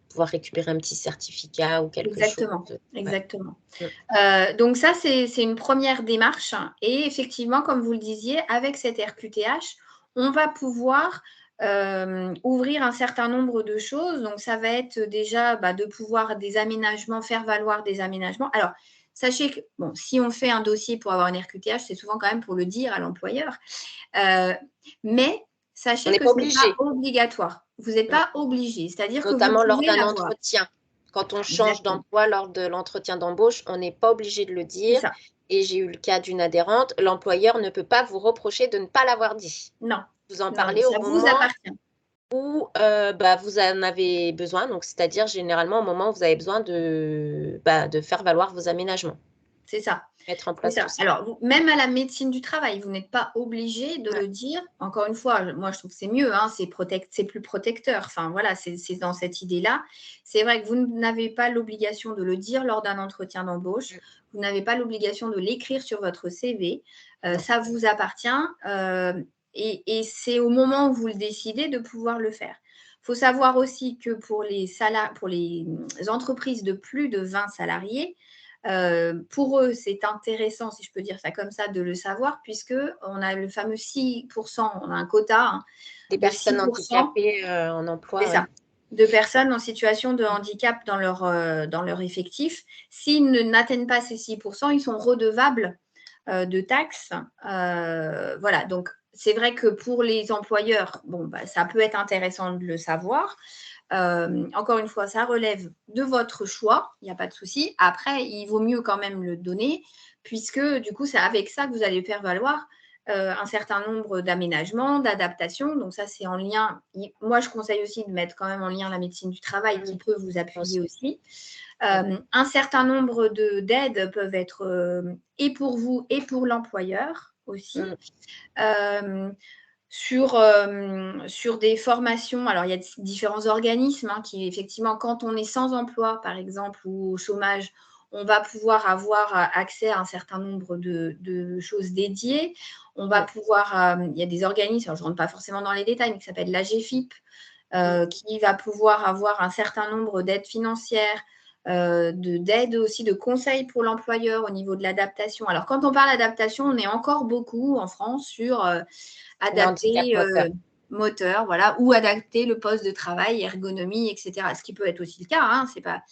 pouvoir récupérer un petit certificat ou quelque chose. Exactement. Donc ça, c'est une première démarche. Et effectivement, comme vous le disiez, avec cette RQTH, on va pouvoir ouvrir un certain nombre de choses. Donc ça va être déjà de pouvoir faire valoir des aménagements. Alors, sachez que si on fait un dossier pour avoir une RQTH, c'est souvent quand même pour le dire à l'employeur. Mais sachez que ce n'est pas obligatoire. Vous n'êtes pas obligé. C'est-à-dire notamment que vous lors pouvez d'un l'avoir. entretien. Quand on change d'emploi lors de l'entretien d'embauche, on n'est pas obligé de le dire. Et j'ai eu le cas d'une adhérente, l'employeur ne peut pas vous reprocher de ne pas l'avoir dit. Non. Vous en parlez au moment où vous en avez besoin, donc c'est-à-dire généralement au moment où vous avez besoin de faire valoir vos aménagements. C'est ça. Mettre en place tout ça. Alors, même à la médecine du travail, vous n'êtes pas obligé de le dire. Encore une fois, moi, je trouve que c'est mieux, hein, c'est plus protecteur. Enfin, voilà, c'est dans cette idée-là. C'est vrai que vous n'avez pas l'obligation de le dire lors d'un entretien d'embauche. Vous n'avez pas l'obligation de l'écrire sur votre CV. Ça vous appartient. Et c'est au moment où vous le décidez de pouvoir le faire. Il faut savoir aussi que pour les entreprises de plus de 20 salariés, pour eux, c'est intéressant, si je peux dire ça comme ça, de le savoir, puisqu'on a le fameux 6%, on a un quota des personnes handicapées en emploi. C'est ça, de personnes en situation de handicap dans leur effectif. S'ils n'atteignent pas ces 6%, ils sont redevables de taxes. Voilà, donc c'est vrai que pour les employeurs, ça peut être intéressant de le savoir. Encore une fois, ça relève de votre choix, il n'y a pas de souci. Après, il vaut mieux quand même le donner, puisque du coup, c'est avec ça que vous allez faire valoir un certain nombre d'aménagements, d'adaptations. Donc ça, c'est en lien. Moi, je conseille aussi de mettre quand même en lien la médecine du travail qui peut vous appuyer aussi. Un certain nombre d'aides peuvent être et pour vous et pour l'employeur aussi. Sur des formations, alors il y a différents organismes qui, effectivement, quand on est sans emploi, par exemple, ou au chômage, on va pouvoir avoir accès à un certain nombre de choses dédiées. On va pouvoir, il y a des organismes, alors je ne rentre pas forcément dans les détails, mais qui s'appelle l'AGFIP, qui va pouvoir avoir un certain nombre d'aides financières, d'aides aussi, de conseils pour l'employeur au niveau de l'adaptation. Alors, quand on parle d'adaptation, on est encore beaucoup en France sur adapter moteur, voilà, ou adapter le poste de travail, ergonomie, etc. Ce qui peut être aussi le cas, hein, c'est pas.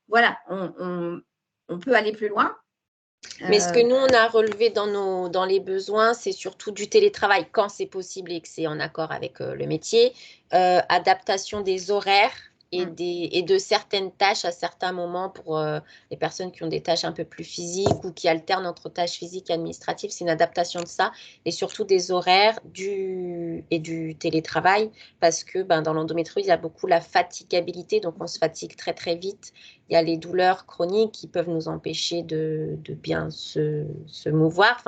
Voilà, on peut aller plus loin. Mais ce que nous, on a relevé dans les besoins, c'est surtout du télétravail quand c'est possible et que c'est en accord avec le métier, adaptation des horaires et de certaines tâches à certains moments pour les personnes qui ont des tâches un peu plus physiques ou qui alternent entre tâches physiques et administratives. C'est une adaptation de ça et surtout des horaires et du télétravail parce que dans l'endométriose, il y a beaucoup la fatigabilité, donc on se fatigue très très vite. Il y a les douleurs chroniques qui peuvent nous empêcher de bien se mouvoir,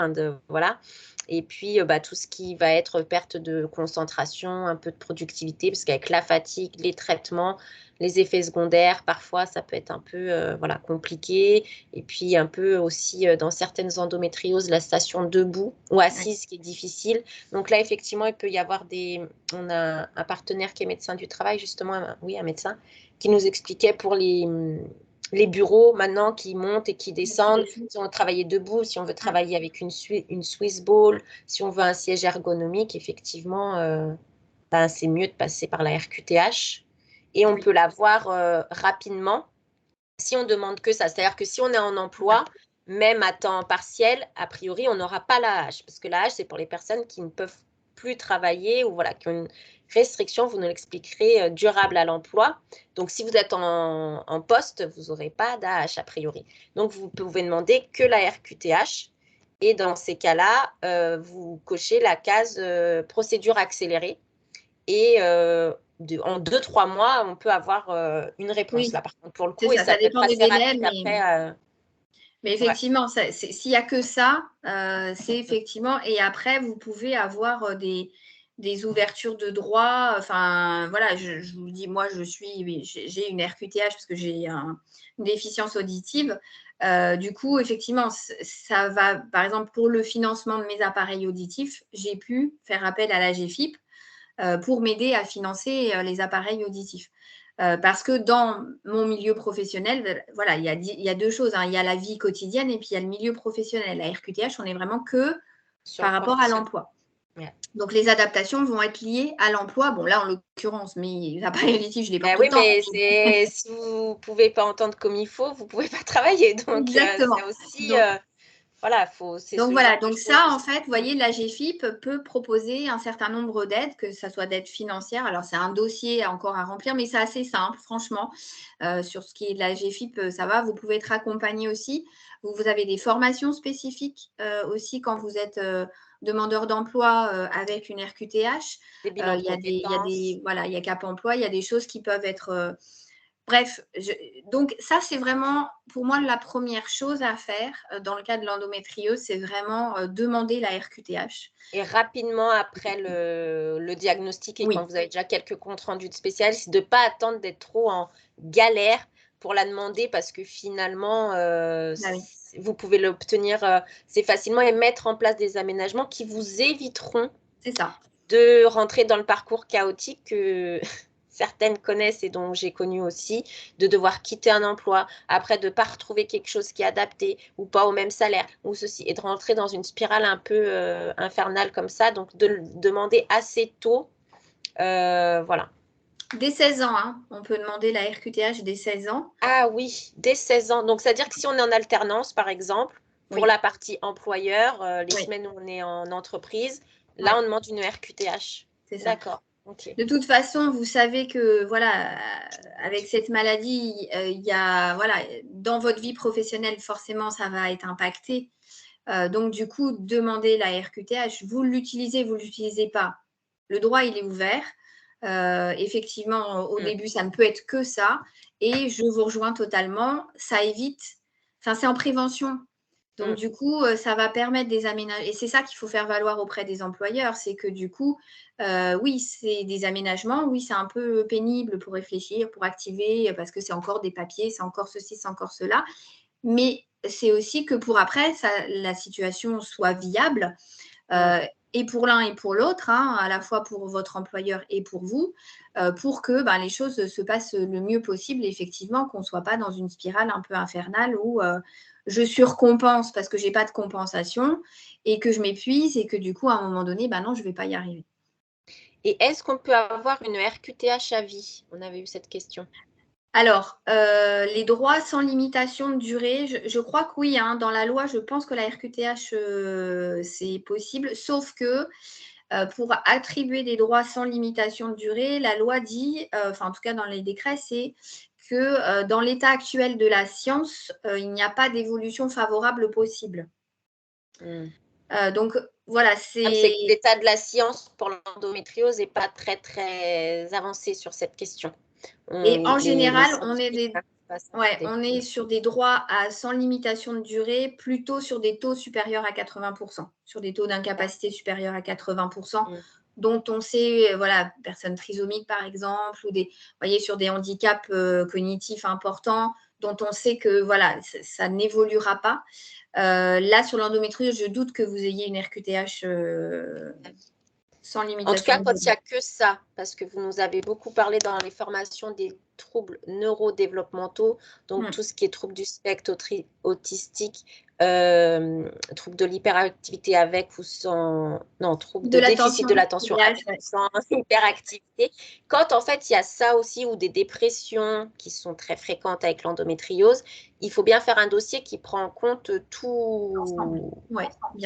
voilà. Et puis, tout ce qui va être perte de concentration, un peu de productivité, parce qu'avec la fatigue, les traitements, les effets secondaires, parfois, ça peut être un peu voilà, compliqué. Et puis, un peu aussi, dans certaines endométrioses, la station debout ou assise qui est difficile. Donc là, effectivement, il peut y avoir On a un partenaire qui est médecin du travail, justement, un médecin, qui nous expliquait pour les bureaux maintenant qui montent et qui descendent, si on veut travailler debout, si on veut travailler avec une Swiss ball, si on veut un siège ergonomique, effectivement, c'est mieux de passer par la RQTH et on peut l'avoir rapidement si on demande que ça. C'est-à-dire que si on est en emploi, même à temps partiel, a priori, on n'aura pas l'AH parce que l'AH, c'est pour les personnes qui ne peuvent plus travailler ou voilà, qui ont une restriction, vous nous l'expliquerez, durable à l'emploi. Donc, si vous êtes en poste, vous n'aurez pas d'AH a priori. Donc, vous pouvez demander que la RQTH. Et dans ces cas-là, vous cochez la case procédure accélérée. Et en 2-3 mois, on peut avoir une réponse là, par contre, pour le coup. Et ça peut dépend être des assez délais, rapide après. mais effectivement, s'il n'y a que ça, c'est effectivement. Et après, vous pouvez avoir des ouvertures de droit. Enfin, voilà, je vous dis, moi, j'ai une RQTH parce que j'ai une déficience auditive. Du coup, effectivement, ça va, par exemple, pour le financement de mes appareils auditifs, j'ai pu faire appel à la GFIP pour m'aider à financer les appareils auditifs. Parce que dans mon milieu professionnel, voilà, il y a deux choses. Il y a la vie quotidienne et puis il y a le milieu professionnel. La RQTH, on est vraiment que par rapport à l'emploi. Donc, les adaptations vont être liées à l'emploi. Bon, là, en l'occurrence, mes appareils auditifs, je les porte tout le temps. Mais si vous ne pouvez pas entendre comme il faut, vous ne pouvez pas travailler. Donc, exactement. c'est aussi... Voilà, donc ça, en fait, vous voyez, la GFIP peut proposer un certain nombre d'aides, que ce soit d'aides financières. Alors, c'est un dossier encore à remplir, mais c'est assez simple, franchement. Sur ce qui est de la GFIP, ça va. Vous pouvez être accompagné aussi. Vous avez des formations spécifiques aussi quand vous êtes demandeur d'emploi avec une RQTH. Il y a Cap Emploi, il y a des choses qui peuvent être... Bref, donc ça, c'est vraiment pour moi la première chose à faire dans le cas de l'endométriose, c'est vraiment demander la RQTH. Et rapidement après le diagnostic et quand vous avez déjà quelques comptes rendus de spécialistes, de ne pas attendre d'être trop en galère pour la demander parce que finalement, vous pouvez l'obtenir assez facilement et mettre en place des aménagements qui vous éviteront de rentrer dans le parcours chaotique que certaines connaissent et dont j'ai connu aussi, de devoir quitter un emploi, après de ne pas retrouver quelque chose qui est adapté ou pas au même salaire, ou ceci, et de rentrer dans une spirale un peu infernale comme ça. Donc, de le demander assez tôt, voilà. Dès 16 ans, hein, on peut demander la RQTH dès 16 ans. Ah oui, dès 16 ans. Donc, c'est-à-dire que si on est en alternance, par exemple, pour la partie employeur, les semaines où on est en entreprise, là, on demande une RQTH. C'est ça. D'accord. Okay. De toute façon, vous savez que voilà, avec cette maladie, il y a voilà, dans votre vie professionnelle, forcément, ça va être impacté. Donc, du coup, demandez la RQTH. Vous l'utilisez, vous ne l'utilisez pas. Le droit, il est ouvert. Effectivement, au début, ça ne peut être que ça. Et je vous rejoins totalement. Ça évite, enfin, c'est en prévention. Donc, du coup, ça va permettre des aménagements. Et c'est ça qu'il faut faire valoir auprès des employeurs. C'est que du coup, oui, c'est des aménagements. Oui, c'est un peu pénible pour réfléchir, pour activer, parce que c'est encore des papiers, c'est encore ceci, c'est encore cela. Mais c'est aussi que pour après, la situation soit viable. Et pour l'un et pour l'autre, hein, à la fois pour votre employeur et pour vous, pour que les choses se passent le mieux possible, effectivement, qu'on ne soit pas dans une spirale un peu infernale où je surcompense parce que je n'ai pas de compensation et que je m'épuise et que du coup, à un moment donné, non, je ne vais pas y arriver. Et est-ce qu'on peut avoir une RQTH à vie? On avait eu cette question. Alors, les droits sans limitation de durée, je crois que oui, hein, dans la loi, je pense que la RQTH, c'est possible, sauf que pour attribuer des droits sans limitation de durée, la loi dit, enfin en tout cas dans les décrets, c'est que dans l'état actuel de la science, il n'y a pas d'évolution favorable possible. Donc voilà, C'est que l'état de la science pour l'endométriose n'est pas très, très avancé sur cette question. Et en général, on on est sur des droits sans limitation de durée, plutôt sur des taux supérieurs à 80%, sur des taux d'incapacité supérieurs à 80%, dont on sait, voilà, personnes trisomiques par exemple, ou voyez, sur des handicaps cognitifs importants, dont on sait que voilà, ça n'évoluera pas. Là, sur l'endométriose, je doute que vous ayez une RQTH sans limitation. En tout cas, quand il n'y a que ça, parce que vous nous avez beaucoup parlé dans les formations des troubles neurodéveloppementaux, donc tout ce qui est troubles du spectre autistique, troubles de l'hyperactivité avec ou sans, non, troubles de déficit de l'attention avec ou sans hyperactivité. Quand en fait il y a ça aussi ou des dépressions qui sont très fréquentes avec l'endométriose, il faut bien faire un dossier qui prend en compte tout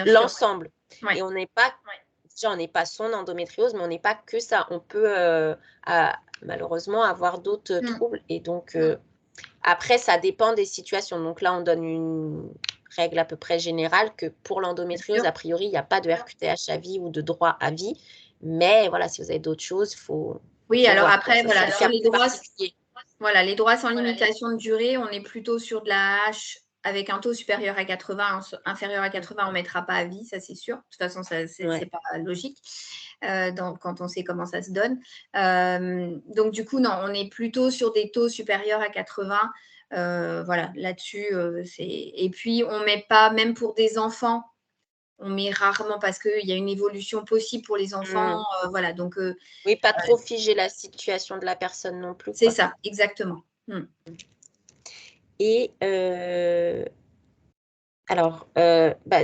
l'ensemble. Et on n'est pas on n'est pas son endométriose, mais on n'est pas que ça. On peut malheureusement avoir d'autres troubles. Et donc, après, ça dépend des situations. Donc là, on donne une règle à peu près générale que pour l'endométriose, a priori, il n'y a pas de RQTH à vie ou de droit à vie. Mais voilà, si vous avez d'autres choses, il faut. Oui, alors après, voilà, sur les droits, voilà, les droits sans limitation de durée, on est plutôt sur de la H avec un taux supérieur à 80, inférieur à 80, on ne mettra pas à vie, ça c'est sûr. De toute façon, ce n'est pas logique quand on sait comment ça se donne. Donc du coup, non, on est plutôt sur des taux supérieurs à 80. Voilà, là-dessus, et puis on ne met pas, même pour des enfants, on met rarement parce qu'il y a une évolution possible pour les enfants. Voilà, donc, oui, pas trop figer la situation de la personne non plus. C'est ça, exactement. Et alors,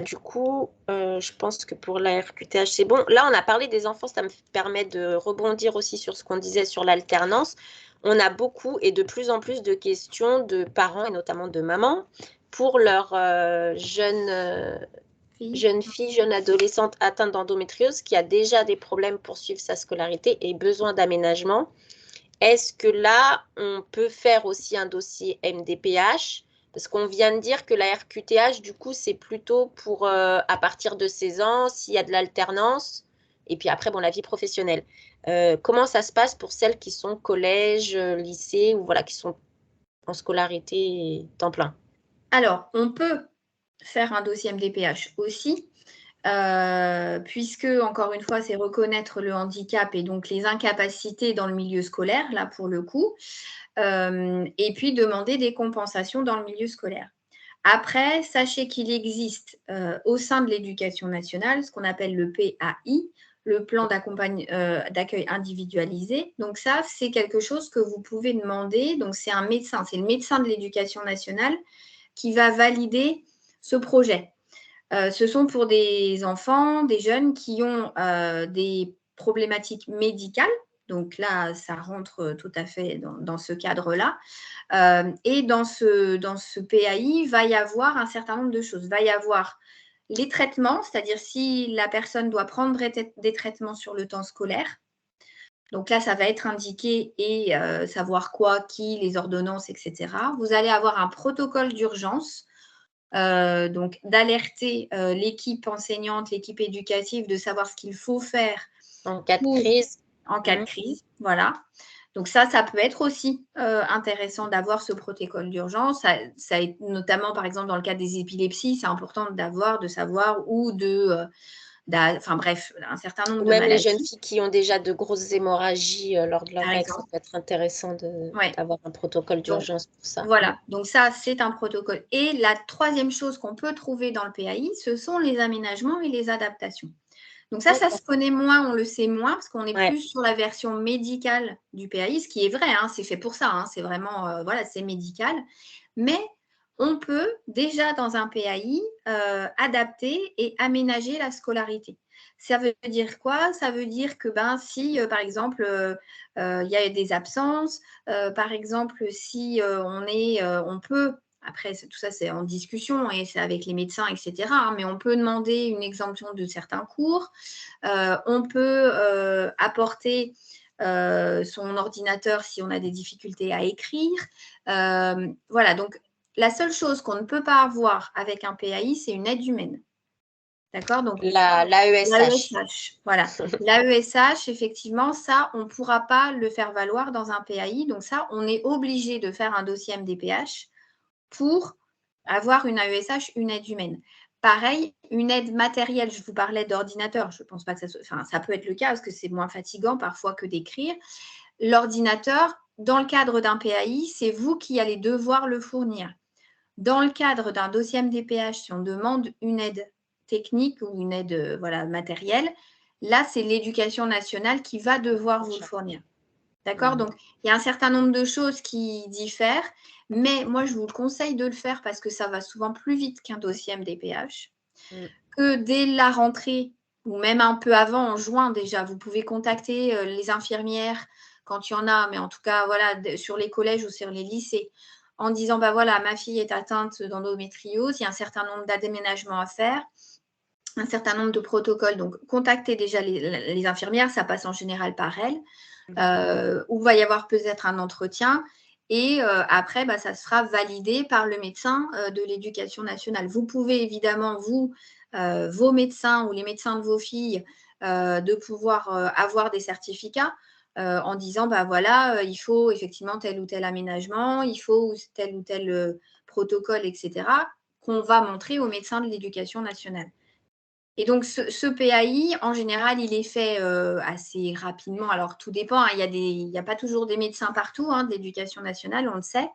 du coup, je pense que pour la RQTH, c'est bon. Là, on a parlé des enfants, ça me permet de rebondir aussi sur ce qu'on disait sur l'alternance. On a beaucoup et de plus en plus de questions de parents et notamment de mamans pour leurs jeunes filles, jeunes adolescentes atteintes d'endométriose qui a déjà des problèmes pour suivre sa scolarité et besoin d'aménagement. Est-ce que là, on peut faire aussi un dossier MDPH? Parce qu'on vient de dire que la RQTH, du coup, c'est plutôt pour à partir de 16 ans, s'il y a de l'alternance, et puis après, bon, la vie professionnelle. Comment ça se passe pour celles qui sont collège, lycée, ou voilà, qui sont en scolarité temps plein? Alors, on peut faire un dossier MDPH aussi, puisque, encore une fois, c'est reconnaître le handicap et donc les incapacités dans le milieu scolaire, là, pour le coup, et puis demander des compensations dans le milieu scolaire. Après, sachez qu'il existe au sein de l'éducation nationale ce qu'on appelle le PAI, le plan d'accueil individualisé. Donc ça, c'est quelque chose que vous pouvez demander. Donc c'est un médecin, c'est le médecin de l'éducation nationale qui va valider ce projet. Ce sont pour des enfants, des jeunes qui ont des problématiques médicales. Donc là, ça rentre tout à fait dans ce cadre-là. Et dans ce PAI, il va y avoir un certain nombre de choses. Il va y avoir les traitements, c'est-à-dire si la personne doit prendre des traitements sur le temps scolaire. Donc là, ça va être indiqué et savoir quoi, qui, les ordonnances, etc. Vous allez avoir un protocole d'urgence, donc d'alerter l'équipe enseignante, l'équipe éducative, de savoir ce qu'il faut faire en cas de crise. En cas de crise, voilà. Donc ça peut être aussi intéressant d'avoir ce protocole d'urgence. Ça est notamment, par exemple, dans le cas des épilepsies, c'est important de savoir ou enfin bref, un certain nombre de maladies. Même les jeunes filles qui ont déjà de grosses hémorragies lors de leur règle, ça peut être intéressant d'avoir un protocole d'urgence pour ça. Voilà, donc ça, c'est un protocole. Et la troisième chose qu'on peut trouver dans le PAI, ce sont les aménagements et les adaptations. Donc ça se connaît moins, on le sait moins, parce qu'on est plus sur la version médicale du PAI, ce qui est vrai, hein, c'est fait pour ça, hein, c'est vraiment, voilà, c'est médical. Mais on peut déjà dans un PAI adapter et aménager la scolarité. Ça veut dire quoi? Ça veut dire que si, par exemple, il y a des absences, par exemple, si on peut, après tout ça c'est en discussion et c'est avec les médecins, etc., hein, mais on peut demander une exemption de certains cours, on peut apporter son ordinateur si on a des difficultés à écrire. Voilà, donc la seule chose qu'on ne peut pas avoir avec un PAI, c'est une aide humaine. D'accord? Donc, l'AESH. l'AESH, voilà. L'AESH, effectivement, ça, on ne pourra pas le faire valoir dans un PAI. Donc ça, on est obligé de faire un dossier MDPH pour avoir une AESH, une aide humaine. Pareil, une aide matérielle, je vous parlais d'ordinateur, je ne pense pas que ça peut être le cas parce que c'est moins fatigant parfois que d'écrire. L'ordinateur, dans le cadre d'un PAI, c'est vous qui allez devoir le fournir. Dans le cadre d'un dossier MDPH, si on demande une aide technique ou une aide matérielle, là, c'est l'éducation nationale qui va devoir vous le fournir. D'accord? Donc, il y a un certain nombre de choses qui diffèrent, mais moi, je vous le conseille de le faire parce que ça va souvent plus vite qu'un dossier MDPH. Que dès la rentrée, ou même un peu avant, en juin déjà, vous pouvez contacter les infirmières quand il y en a, mais en tout cas, voilà, sur les collèges ou sur les lycées, en disant, voilà, ma fille est atteinte d'endométriose, il y a un certain nombre d'aménagements à faire, un certain nombre de protocoles. Donc, contactez déjà les infirmières, ça passe en général par elles, où va y avoir peut-être un entretien. Et après, ça sera validé par le médecin de l'éducation nationale. Vous pouvez évidemment, vos médecins ou les médecins de vos filles, de pouvoir avoir des certificats en disant, voilà, il faut effectivement tel ou tel aménagement, il faut tel ou tel protocole, etc., qu'on va montrer aux médecins de l'éducation nationale. Et donc, ce PAI, en général, il est fait assez rapidement. Alors, tout dépend. Hein, il n'y a pas toujours des médecins partout de l'éducation nationale, on le sait.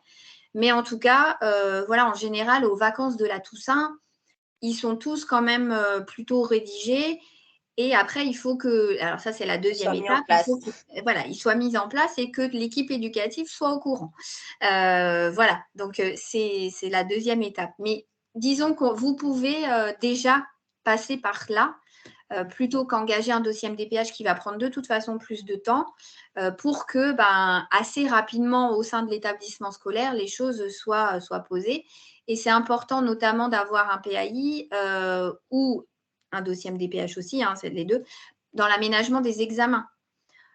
Mais en tout cas, voilà, en général, aux vacances de la Toussaint, ils sont tous quand même plutôt rédigés. Et après, il faut que, alors ça, c'est la deuxième étape, il faut qu'ils soient mis en place et que l'équipe éducative soit au courant. Voilà, donc c'est la deuxième étape. Mais disons que vous pouvez déjà passer par là plutôt qu'engager un dossier MDPH qui va prendre de toute façon plus de temps pour que assez rapidement au sein de l'établissement scolaire, les choses soient posées. Et c'est important notamment d'avoir un PAI ou un dossier MDPH aussi, c'est les deux, dans l'aménagement des examens.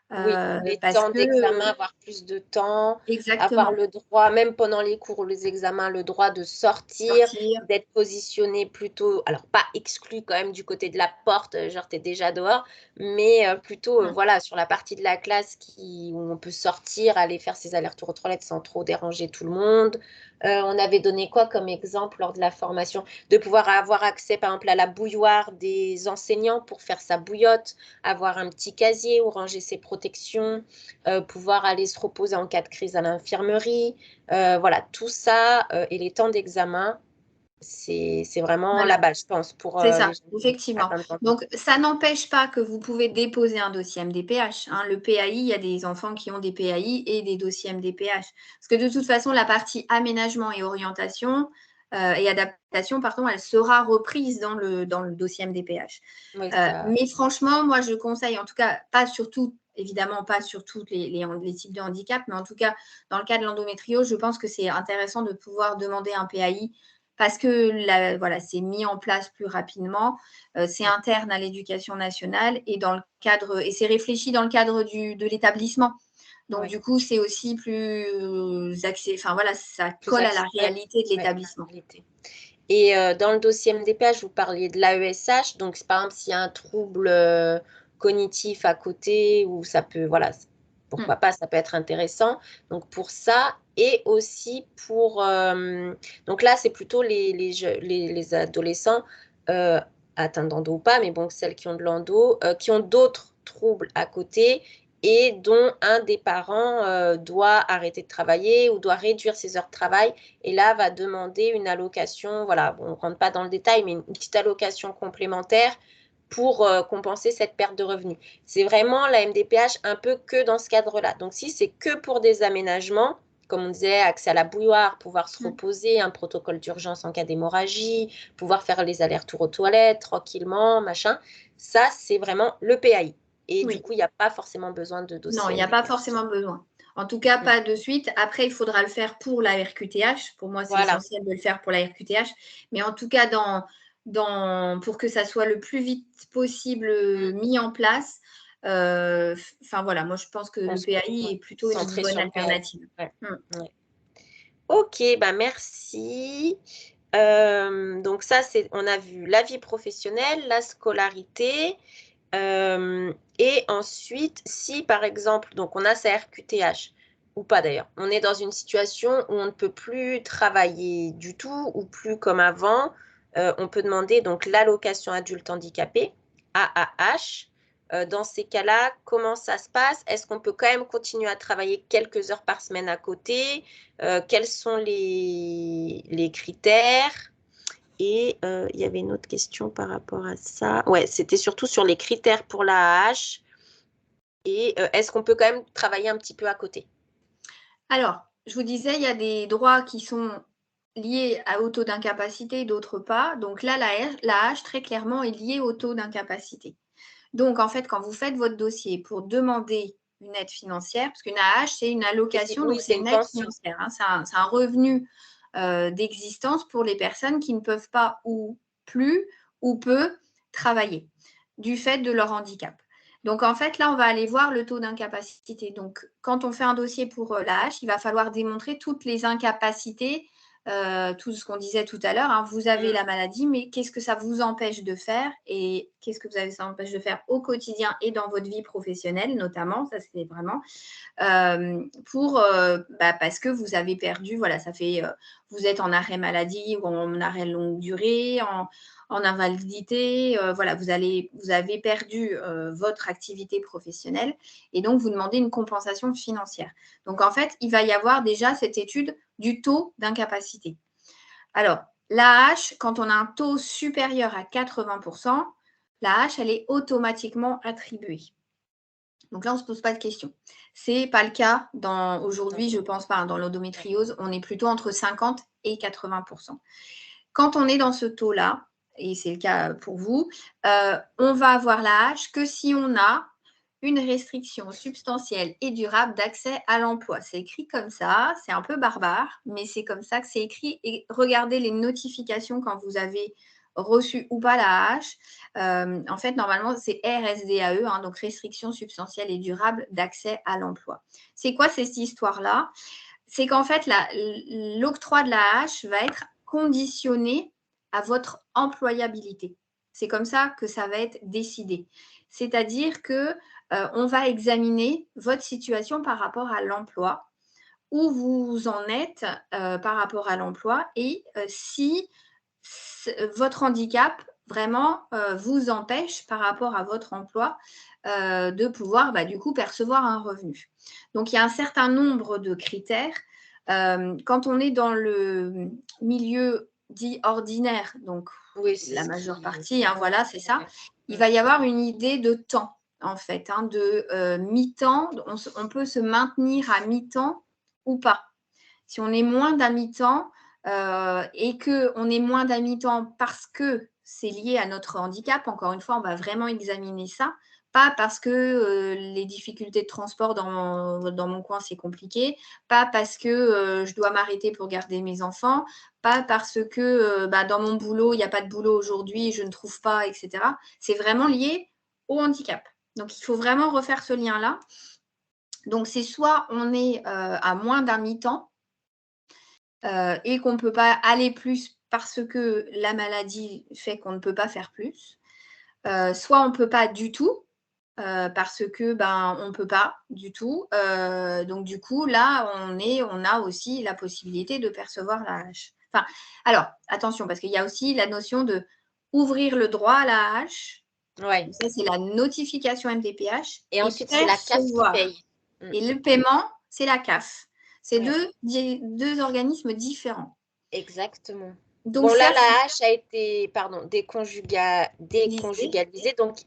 Oui, les temps d'examen, avoir plus de temps, avoir le droit, même pendant les cours ou les examens, le droit de sortir, d'être positionné plutôt, alors pas exclu quand même du côté de la porte, genre tu es déjà dehors, mais plutôt voilà, sur la partie de la classe où on peut sortir, aller faire ses allers-retours aux toilettes sans trop déranger tout le monde. On avait donné quoi comme exemple lors de la formation? De pouvoir avoir accès par exemple à la bouilloire des enseignants pour faire sa bouillotte, avoir un petit casier où ranger ses protections, pouvoir aller se reposer en cas de crise à l'infirmerie. Voilà, tout ça et les temps d'examen, c'est vraiment la base, je pense, pour c'est ça, effectivement. Donc, ça n'empêche pas que vous pouvez déposer un dossier MDPH. Le PAI, il y a des enfants qui ont des PAI et des dossiers MDPH. Parce que de toute façon, la partie aménagement et orientation et adaptation, pardon, elle sera reprise dans le dossier MDPH. Oui, mais franchement, moi, je conseille, en tout cas, évidemment pas sur tous les types de handicap, mais en tout cas, dans le cas de l'endométriose, je pense que c'est intéressant de pouvoir demander un PAI parce que voilà, c'est mis en place plus rapidement, c'est interne à l'éducation nationale et c'est réfléchi dans le cadre de l'établissement. Donc, du coup, c'est aussi plus axé, enfin voilà, ça colle à la réalité de l'établissement. Et dans le dossier MDPH, vous parliez de l'AESH, donc par exemple, s'il y a un trouble cognitif à côté, ou ça peut, voilà, pourquoi pas, ça peut être intéressant. Donc pour ça, et aussi pour, donc là, c'est plutôt les adolescents atteints d'endo ou pas, mais bon, celles qui ont de l'endo, qui ont d'autres troubles à côté et dont un des parents doit arrêter de travailler ou doit réduire ses heures de travail et là va demander une allocation, voilà, on ne rentre pas dans le détail, mais une petite allocation complémentaire pour compenser cette perte de revenus. C'est vraiment la MDPH un peu que dans ce cadre-là. Donc si c'est que pour des aménagements, comme on disait, accès à la bouilloire, pouvoir se reposer, un protocole d'urgence en cas d'hémorragie, pouvoir faire les allers-retours aux toilettes tranquillement, machin. Ça, c'est vraiment le PAI. Et du Oui. coup, il n'y a pas forcément besoin de Non, dossier il n'y a pas MDPH. forcément besoin. En tout cas, pas de suite. Après, il faudra le faire pour la RQTH. Pour moi, c'est Voilà. essentiel de le faire pour la RQTH. Mais en tout cas, pour que ça soit le plus vite possible mis en place, enfin voilà, moi, je pense que le PAI est plutôt une Centré bonne sur le PAI. alternative. Ouais. Ouais. Ok, bah merci. Donc ça, on a vu la vie professionnelle, la scolarité. Et ensuite, si par exemple, donc on a sa RQTH, ou pas d'ailleurs, on est dans une situation où on ne peut plus travailler du tout, ou plus comme avant, on peut demander donc l'allocation adulte handicapé, AAH. Dans ces cas-là, comment ça se passe? Est-ce qu'on peut quand même continuer à travailler quelques heures par semaine à côté? Quels sont les critères? Et il y avait une autre question par rapport à ça. Ouais, c'était surtout sur les critères pour la AH. Et est-ce qu'on peut quand même travailler un petit peu à côté? Alors, je vous disais, il y a des droits qui sont liés au taux d'incapacité, d'autres pas. Donc là, la H, très clairement, est liée au taux d'incapacité. Donc, en fait, quand vous faites votre dossier pour demander une aide financière, parce qu'une AH, c'est une allocation, Oui, donc c'est c'est une une aide pension. financière. Hein, c'est un revenu d'existence pour les personnes qui ne peuvent pas ou plus ou peu travailler du fait de leur handicap. Donc, en fait, là, on va aller voir le taux d'incapacité. Donc, quand on fait un dossier pour l'AH, il va falloir démontrer toutes les incapacités, tout ce qu'on disait tout à l'heure. Hein. Vous avez la maladie, mais qu'est-ce que ça vous empêche de faire et qu'est-ce que ça empêche de faire au quotidien et dans votre vie professionnelle, notamment. Ça, c'est vraiment parce que vous avez perdu, voilà, vous êtes en arrêt maladie ou en arrêt longue durée, en invalidité, voilà, vous avez perdu votre activité professionnelle et donc vous demandez une compensation financière. Donc en fait, il va y avoir déjà cette étude du taux d'incapacité. Alors, l'AH, quand on a un taux supérieur à 80%, l'AH, elle est automatiquement attribuée. Donc là, on ne se pose pas de questions. Ce n'est pas le cas aujourd'hui, je ne pense pas, dans l'endométriose, on est plutôt entre 50 et 80%. Quand on est dans ce taux-là, et c'est le cas pour vous, on va avoir l'AH que si on a une restriction substantielle et durable d'accès à l'emploi. C'est écrit comme ça, c'est un peu barbare, mais c'est comme ça que c'est écrit. Et regardez les notifications quand vous avez reçu ou pas la hache. En fait, normalement, c'est RSDAE, hein, donc restriction substantielle et durable d'accès à l'emploi. C'est quoi cette histoire-là? C'est qu'en fait, l'octroi de la hache va être conditionné à votre employabilité. C'est comme ça que ça va être décidé. C'est-à-dire que on va examiner votre situation par rapport à l'emploi, où vous en êtes par rapport à l'emploi et si votre handicap vraiment vous empêche par rapport à votre emploi de pouvoir du coup percevoir un revenu. Donc il y a un certain nombre de critères. Quand on est dans le milieu dit ordinaire, donc oui, la majeure partie, hein, voilà, c'est ça, il va y avoir une idée de temps en fait, hein, de mi-temps. On peut se maintenir à mi-temps ou pas. Si on est moins d'un mi-temps et qu'on est moins d'un mi-temps parce que c'est lié à notre handicap, encore une fois, on va vraiment examiner ça. Pas parce que les difficultés de transport dans mon coin, c'est compliqué. Pas parce que je dois m'arrêter pour garder mes enfants. Pas parce que dans mon boulot, il n'y a pas de boulot aujourd'hui, je ne trouve pas, etc. C'est vraiment lié au handicap. Donc, il faut vraiment refaire ce lien-là. Donc, c'est soit on est à moins d'un mi-temps et qu'on ne peut pas aller plus parce que la maladie fait qu'on ne peut pas faire plus. Soit on ne peut pas du tout parce que on ne peut pas du tout. Donc du coup, là, on a aussi la possibilité de percevoir la hache. Enfin, alors, attention, parce qu'il y a aussi la notion de ouvrir le droit à la hache. Ouais. Ça, c'est la notification MDPH. Et ensuite, c'est la CAF qui paye. Et le paiement, c'est la CAF. C'est deux organismes différents. Exactement. Donc Bon, là, ça, la hache a été, pardon, déconjugalisée. Donc,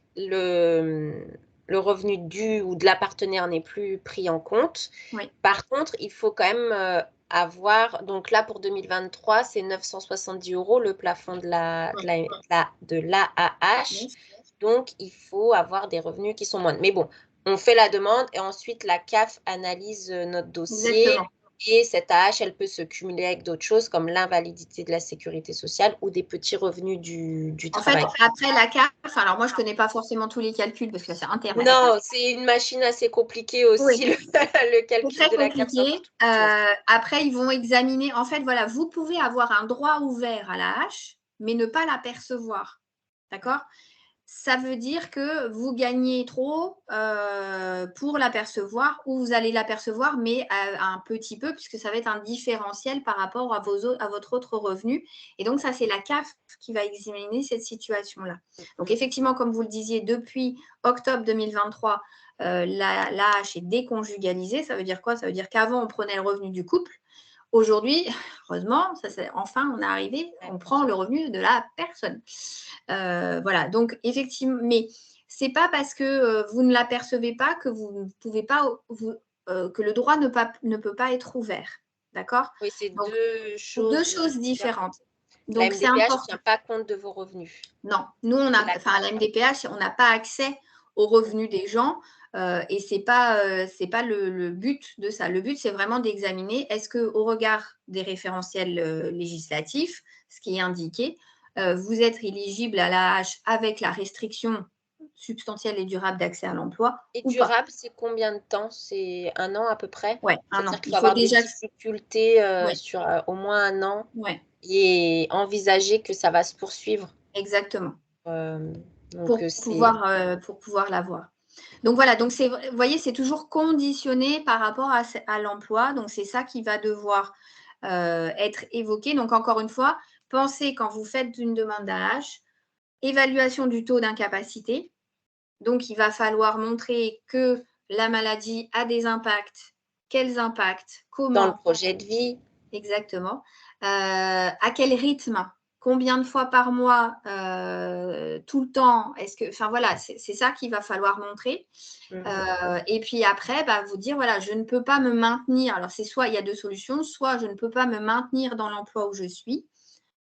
le revenu du ou de la partenaire n'est plus pris en compte. Oui. Par contre, il faut quand même avoir, donc là pour 2023, c'est 970 € le plafond de l'AAH. Yes. Donc, il faut avoir des revenus qui sont moindres. Mais bon, on fait la demande et ensuite la CAF analyse notre dossier. Exactement. Et cette AH, elle peut se cumuler avec d'autres choses comme l'invalidité de la sécurité sociale ou des petits revenus du En fait, travail. après la CAF, alors moi, je ne connais pas forcément tous les calculs parce que c'est interne à la CAF. Non, c'est une machine assez compliquée aussi, Oui. le C'est calcul très de la CAF. compliqué. Après, ils vont examiner. En fait, voilà, vous pouvez avoir un droit ouvert à la hache, mais ne pas la percevoir. D'accord? Ça veut dire que vous gagnez trop pour l'apercevoir ou vous allez l'apercevoir, mais un petit peu, puisque ça va être un différentiel par rapport à votre autre revenu. Et donc, ça, c'est la CAF qui va examiner cette situation-là. Donc, effectivement, comme vous le disiez, depuis octobre 2023, l'AH est déconjugalisée. Ça veut dire quoi? Ça veut dire qu'avant, on prenait le revenu du couple. Aujourd'hui, heureusement, enfin, on est arrivé, on prend le revenu de la personne. Voilà, donc effectivement, mais c'est pas parce que vous ne l'apercevez pas que vous ne pouvez pas, que le droit ne peut pas être ouvert. D'accord? Oui, c'est Donc, deux deux choses choses différentes. La Donc, c'est MDPH ne important. tient pas compte de vos revenus. Non, nous, à la MDPH, on n'a pas accès aux revenus des gens et ce n'est pas le but de ça. Le but, c'est vraiment d'examiner est-ce qu'au regard des référentiels législatifs, ce qui est indiqué, vous êtes éligible à l'AH avec la restriction substantielle et durable d'accès à l'emploi Et ou pas. durable, c'est combien de temps? C'est 1 an à peu près? Oui, 1 an. C'est-à-dire qu'il Il faut faut avoir des déjà. difficultés Ouais, sur au moins 1 an ouais, et envisager que ça va se poursuivre. exactement. Donc, Pour pouvoir l'avoir. Donc voilà, donc vous voyez, c'est toujours conditionné par rapport à l'emploi. Donc c'est ça qui va devoir être évoqué. Donc encore une fois, pensez quand vous faites une demande d'AH, évaluation du taux d'incapacité. Donc il va falloir montrer que la maladie a des impacts. Quels impacts? dans le Comment? projet de vie. Exactement. À quel rythme? Combien de fois par mois? Tout le temps? Enfin voilà, c'est ça qu'il va falloir montrer. Et puis après, vous dire, voilà, je ne peux pas me maintenir. Alors, c'est soit il y a deux solutions, soit je ne peux pas me maintenir dans l'emploi où je suis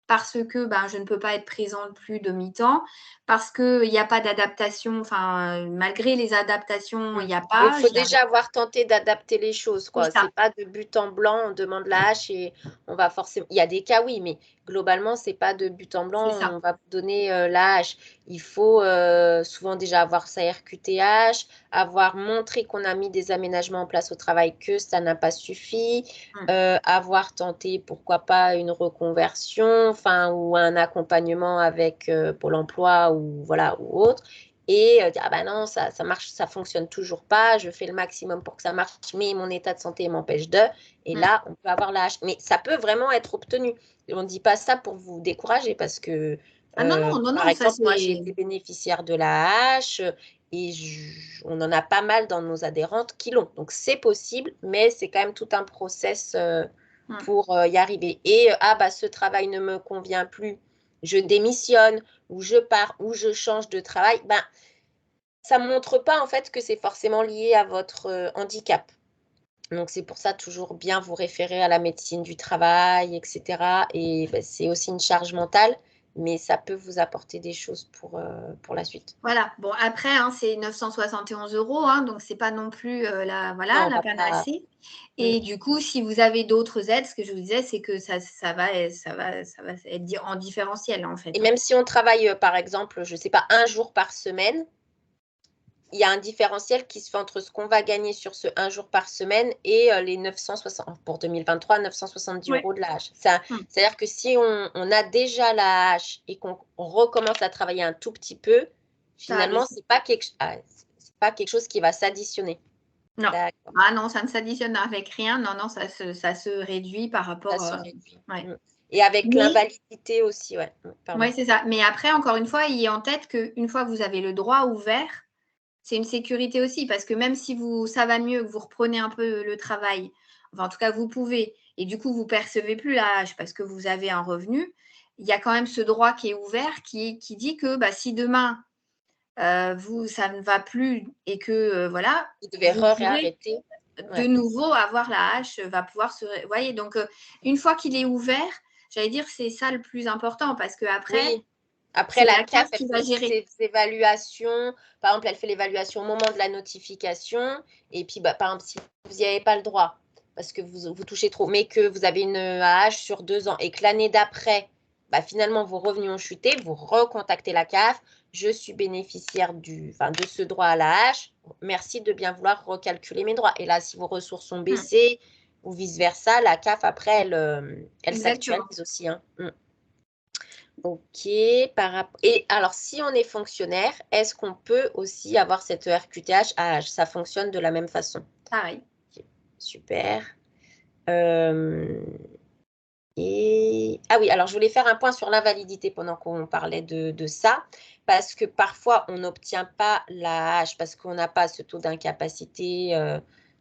parce que je ne peux pas être présente plus de mi-temps, parce qu'il n'y a pas d'adaptation, enfin, malgré les adaptations, il n'y a Il pas. faut déjà avoir tenté d'adapter les choses, C'est quoi. ça. C'est pas de but en blanc, on demande la hache et on va forcément. Il y a des cas, oui, mais globalement, c'est pas de but en blanc, C'est ça. on va vous donner la hache. Il faut souvent déjà avoir sa RQTH, avoir montré qu'on a mis des aménagements en place au travail, que ça n'a pas suffi, avoir tenté, pourquoi pas, une reconversion, enfin, ou un accompagnement avec Pôle emploi ou voilà, ou autre. Et dire, ah ben non, ça marche, ça fonctionne toujours pas, je fais le maximum pour que ça marche, mais mon état de santé m'empêche de. Et là, on peut avoir la hache. Mais ça peut vraiment être obtenu. On ne dit pas ça pour vous décourager parce que, par ça exemple, moi, j'ai c'est. été bénéficiaire de la hache et on en a pas mal dans nos adhérentes qui l'ont. Donc, c'est possible, mais c'est quand même tout un process pour y arriver. Et ce travail ne me convient plus, je démissionne ou je pars ou je change de travail, ça ne montre pas en fait que c'est forcément lié à votre handicap. Donc c'est pour ça toujours bien vous référer à la médecine du travail, etc. Et c'est aussi une charge mentale, mais ça peut vous apporter des choses pour la suite. Voilà. Bon, après, c'est 971 €, donc c'est pas non plus la Non, on va pas. panacée. Et du coup, si vous avez d'autres aides, ce que je vous disais, c'est que ça va être en différentiel, en fait. Et même si on travaille, par exemple, je ne sais pas, 1 jour par semaine, il y a un différentiel qui se fait entre ce qu'on va gagner sur ce 1 jour par semaine et les 960, pour 2023, 970 € de la hache. C'est-à-dire que si on a déjà la hache et qu'on recommence à travailler un tout petit peu, finalement, ce n'est pas quelque chose qui va s'additionner. Non. D'accord. Ah non, ça ne s'additionne avec rien. Non, non, ça se réduit par rapport. Ça se réduit. Ouais. Et avec Mais l'invalidité aussi, ouais. Pardon. oui, c'est ça. Mais après, encore une fois, ayez en tête qu'une fois que vous avez le droit ouvert, c'est une sécurité aussi, parce que même si ça va mieux, que vous reprenez un peu le travail, enfin, en tout cas, vous pouvez, et du coup, vous ne percevez plus la hache parce que vous avez un revenu, il y a quand même ce droit qui est ouvert qui dit que si demain, ça ne va plus et que voilà, Vous devez vous pourrez réarrêter. de nouveau avoir la hache, va pouvoir se... Vous voyez, donc une fois qu'il est ouvert, j'allais dire, c'est ça le plus important parce que après, Oui. Après, c'est la la CAF, CAF elle qui fait va aussi gérer. ses évaluations. Par exemple, elle fait l'évaluation au moment de la notification. Et puis, par exemple, si vous n'y avez pas le droit, parce que vous touchez trop, mais que vous avez une AH sur 2 ans et que l'année d'après, finalement, vos revenus ont chuté, vous recontactez la CAF. Je suis bénéficiaire de ce droit à la hache. Merci de bien vouloir recalculer mes droits. Et là, si vos ressources ont baissé ou vice-versa, la CAF, après, elle Exactement. s'actualise aussi. Hein. Ok. Et alors, si on est fonctionnaire, est-ce qu'on peut aussi avoir cette RQTH à âge? Ça fonctionne de la même façon. Pareil. Ok. Super. Euh, Ah oui, alors je voulais faire un point sur l'invalidité pendant qu'on parlait de ça, parce que parfois on n'obtient pas la hache parce qu'on n'a pas ce taux d'incapacité.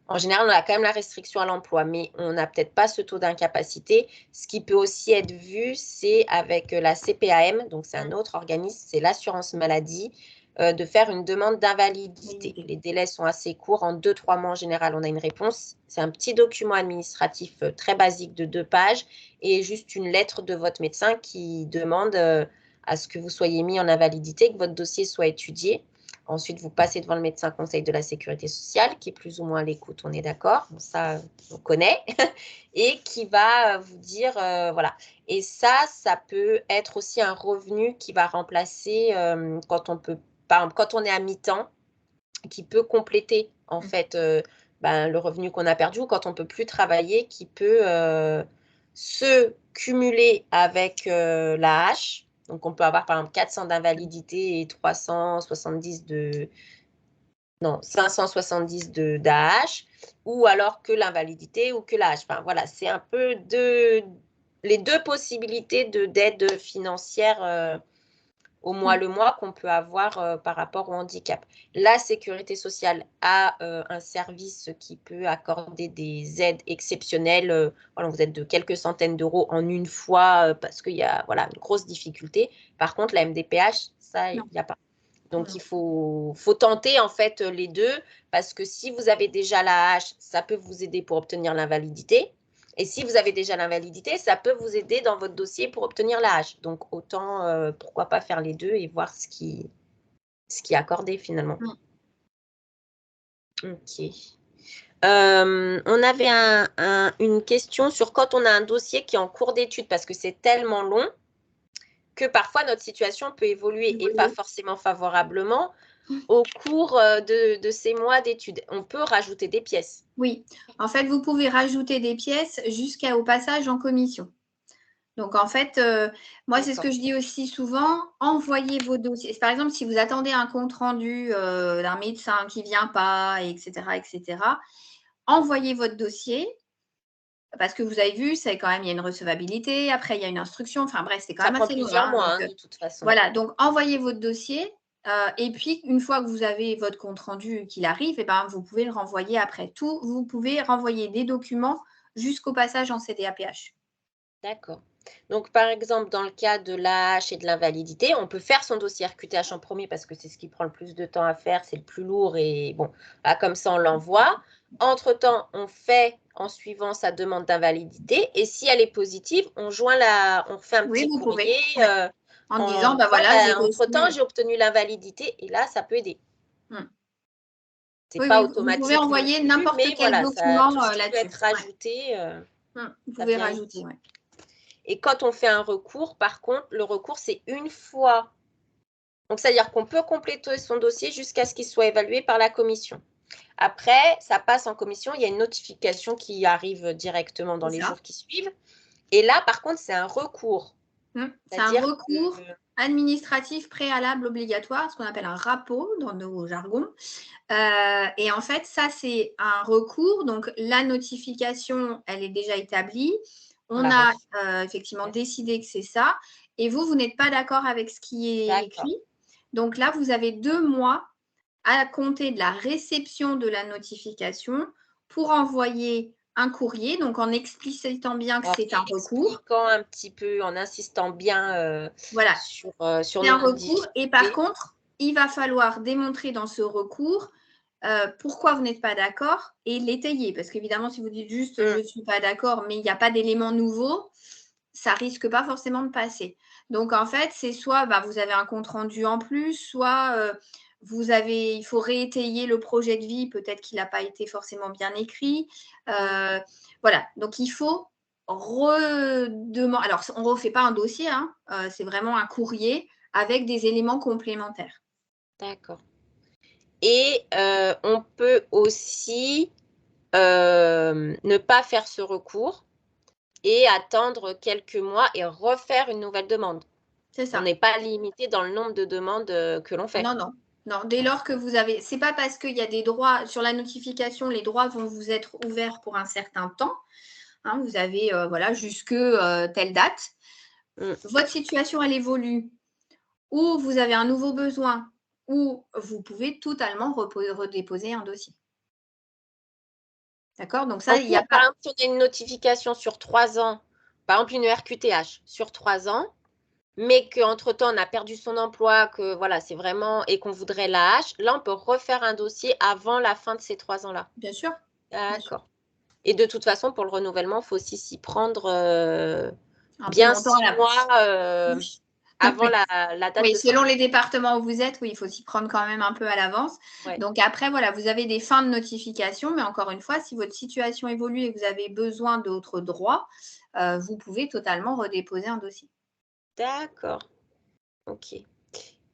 En général, on a quand même la restriction à l'emploi, mais on n'a peut-être pas ce taux d'incapacité. Ce qui peut aussi être vu, c'est avec la CPAM, donc c'est un autre organisme, c'est l'assurance maladie, de faire une demande d'invalidité. Les délais sont assez courts, en 2-3 mois en général, on a une réponse. C'est un petit document administratif très basique de 2 pages et juste une lettre de votre médecin qui demande à ce que vous soyez mis en invalidité, que votre dossier soit étudié. Ensuite, vous passez devant le médecin conseil de la sécurité sociale, qui est plus ou moins à l'écoute, on est d'accord. Bon, ça, on connaît. Et qui va vous dire, voilà. Et ça peut être aussi un revenu qui va remplacer quand on peut, par exemple, quand on est à mi-temps, qui peut compléter, en fait, le revenu qu'on a perdu ou quand on ne peut plus travailler, qui peut se cumuler avec la hache. Donc, on peut avoir, par exemple, 400 d'invalidité et 370 non, 570 d'AH, ou alors que l'invalidité ou que l'AH. Enfin, voilà, c'est un peu les deux possibilités d'aide financière au mois le mois qu'on peut avoir par rapport au handicap. La sécurité sociale a un service qui peut accorder des aides exceptionnelles. Voilà, vous êtes de quelques centaines d'euros en une fois parce qu'il y a voilà, une grosse difficulté. Par contre, la MDPH, ça, il n'y a pas. Donc, il faut tenter en fait les deux parce que si vous avez déjà la hache, ça peut vous aider pour obtenir l'invalidité. Et si vous avez déjà l'invalidité, ça peut vous aider dans votre dossier pour obtenir la hache. Donc, autant, pourquoi pas faire les deux et voir ce qui est accordé finalement. Ok. On avait une question sur quand on a un dossier qui est en cours d'étude parce que c'est tellement long que parfois notre situation peut évoluer et pas forcément favorablement au cours de ces mois d'études. On peut rajouter des pièces. Oui, en fait, vous pouvez rajouter des pièces jusqu'au passage en commission. Donc, en fait, moi, c'est ce que je dis aussi souvent, envoyez vos dossiers. Par exemple, si vous attendez un compte-rendu d'un médecin qui ne vient pas, etc., envoyez votre dossier parce que vous avez vu, c'est quand même, il y a une recevabilité, après, il y a une instruction. Enfin, bref, c'est quand Ça même prend assez long. plusieurs mois, Donc, de toute façon. voilà, donc envoyez votre dossier. Et puis, une fois que vous avez votre compte-rendu qu'il arrive, eh ben, vous pouvez le renvoyer après. Vous pouvez renvoyer des documents jusqu'au passage en CDAPH. D'accord. Donc, par exemple, dans le cas de l'AH et de l'invalidité, on peut faire son dossier RQTH en premier parce que c'est ce qui prend le plus de temps à faire, c'est le plus lourd et bon, comme ça, on l'envoie. Entre-temps, on fait en suivant sa demande d'invalidité et si elle est positive, on fait un Oui, petit vous pouvez. courrier En en disant, bah voilà, j'ai reçu. entre-temps, j'ai obtenu l'invalidité et là, ça peut aider. C'est Oui, pas vous pouvez automatique non envoyer plus, n'importe mais quel voilà, document tout ce qui peut là-dessus. être rajouté, Vous ça pouvez vient aider. rajouter, ouais. Et quand on fait un recours, par contre, le recours, c'est une fois. Donc, c'est-à-dire qu'on peut compléter son dossier jusqu'à ce qu'il soit évalué par la commission. Après, ça passe en commission, il y a une notification qui arrive directement dans les jours qui suivent. Et là, par contre, c'est un recours. C'est un recours administratif préalable obligatoire, ce qu'on appelle un RAPO dans nos jargons. Et en fait, ça, c'est un recours. Donc, la notification, elle est déjà établie. On a effectivement décidé que c'est ça. Et vous n'êtes pas d'accord avec ce qui est écrit. Donc là, vous avez 2 mois à compter de la réception de la notification pour envoyer un courrier, donc en explicitant bien que c'est un recours. En expliquant un petit peu, en insistant bien voilà. sur c'est un recours. Et par contre, il va falloir démontrer dans ce recours pourquoi vous n'êtes pas d'accord et l'étayer. Parce qu'évidemment, si vous dites juste je ne suis pas d'accord, mais il n'y a pas d'éléments nouveaux, ça risque pas forcément de passer. Donc, en fait, c'est soit vous avez un compte-rendu en plus, soit il faut réétayer le projet de vie, peut-être qu'il n'a pas été forcément bien écrit. Voilà, donc il faut redemander. Alors, on ne refait pas un dossier, hein, c'est vraiment un courrier avec des éléments complémentaires. D'accord. Et on peut aussi ne pas faire ce recours et attendre quelques mois et refaire une nouvelle demande. C'est ça. On n'est pas limité dans le nombre de demandes que l'on fait. Non, non. Non, dès lors que vous avez, c'est pas parce qu'il y a des droits sur la notification, les droits vont vous être ouverts pour un certain temps. Hein, vous avez jusque telle date. Votre situation elle évolue, ou vous avez un nouveau besoin, ou vous pouvez totalement redéposer un dossier. D'accord? Donc ça, il n'y a Par pas. exemple, si on a une notification sur 3 ans, par exemple une RQTH sur 3 ans, mais qu'entre-temps, on a perdu son emploi, que voilà, c'est vraiment, et qu'on voudrait l'AH, là, on peut refaire un dossier avant la fin de ces 3 ans-là. Bien sûr. D'accord. Et de toute façon, pour le renouvellement, il faut aussi s'y prendre bien 6 mois avant la date oui, de selon fin. les départements où vous êtes, oui, il faut s'y prendre quand même un peu à l'avance. Ouais. Donc après, voilà, vous avez des fins de notification, mais encore une fois, si votre situation évolue et que vous avez besoin d'autres droits, vous pouvez totalement redéposer un dossier. D'accord. Ok.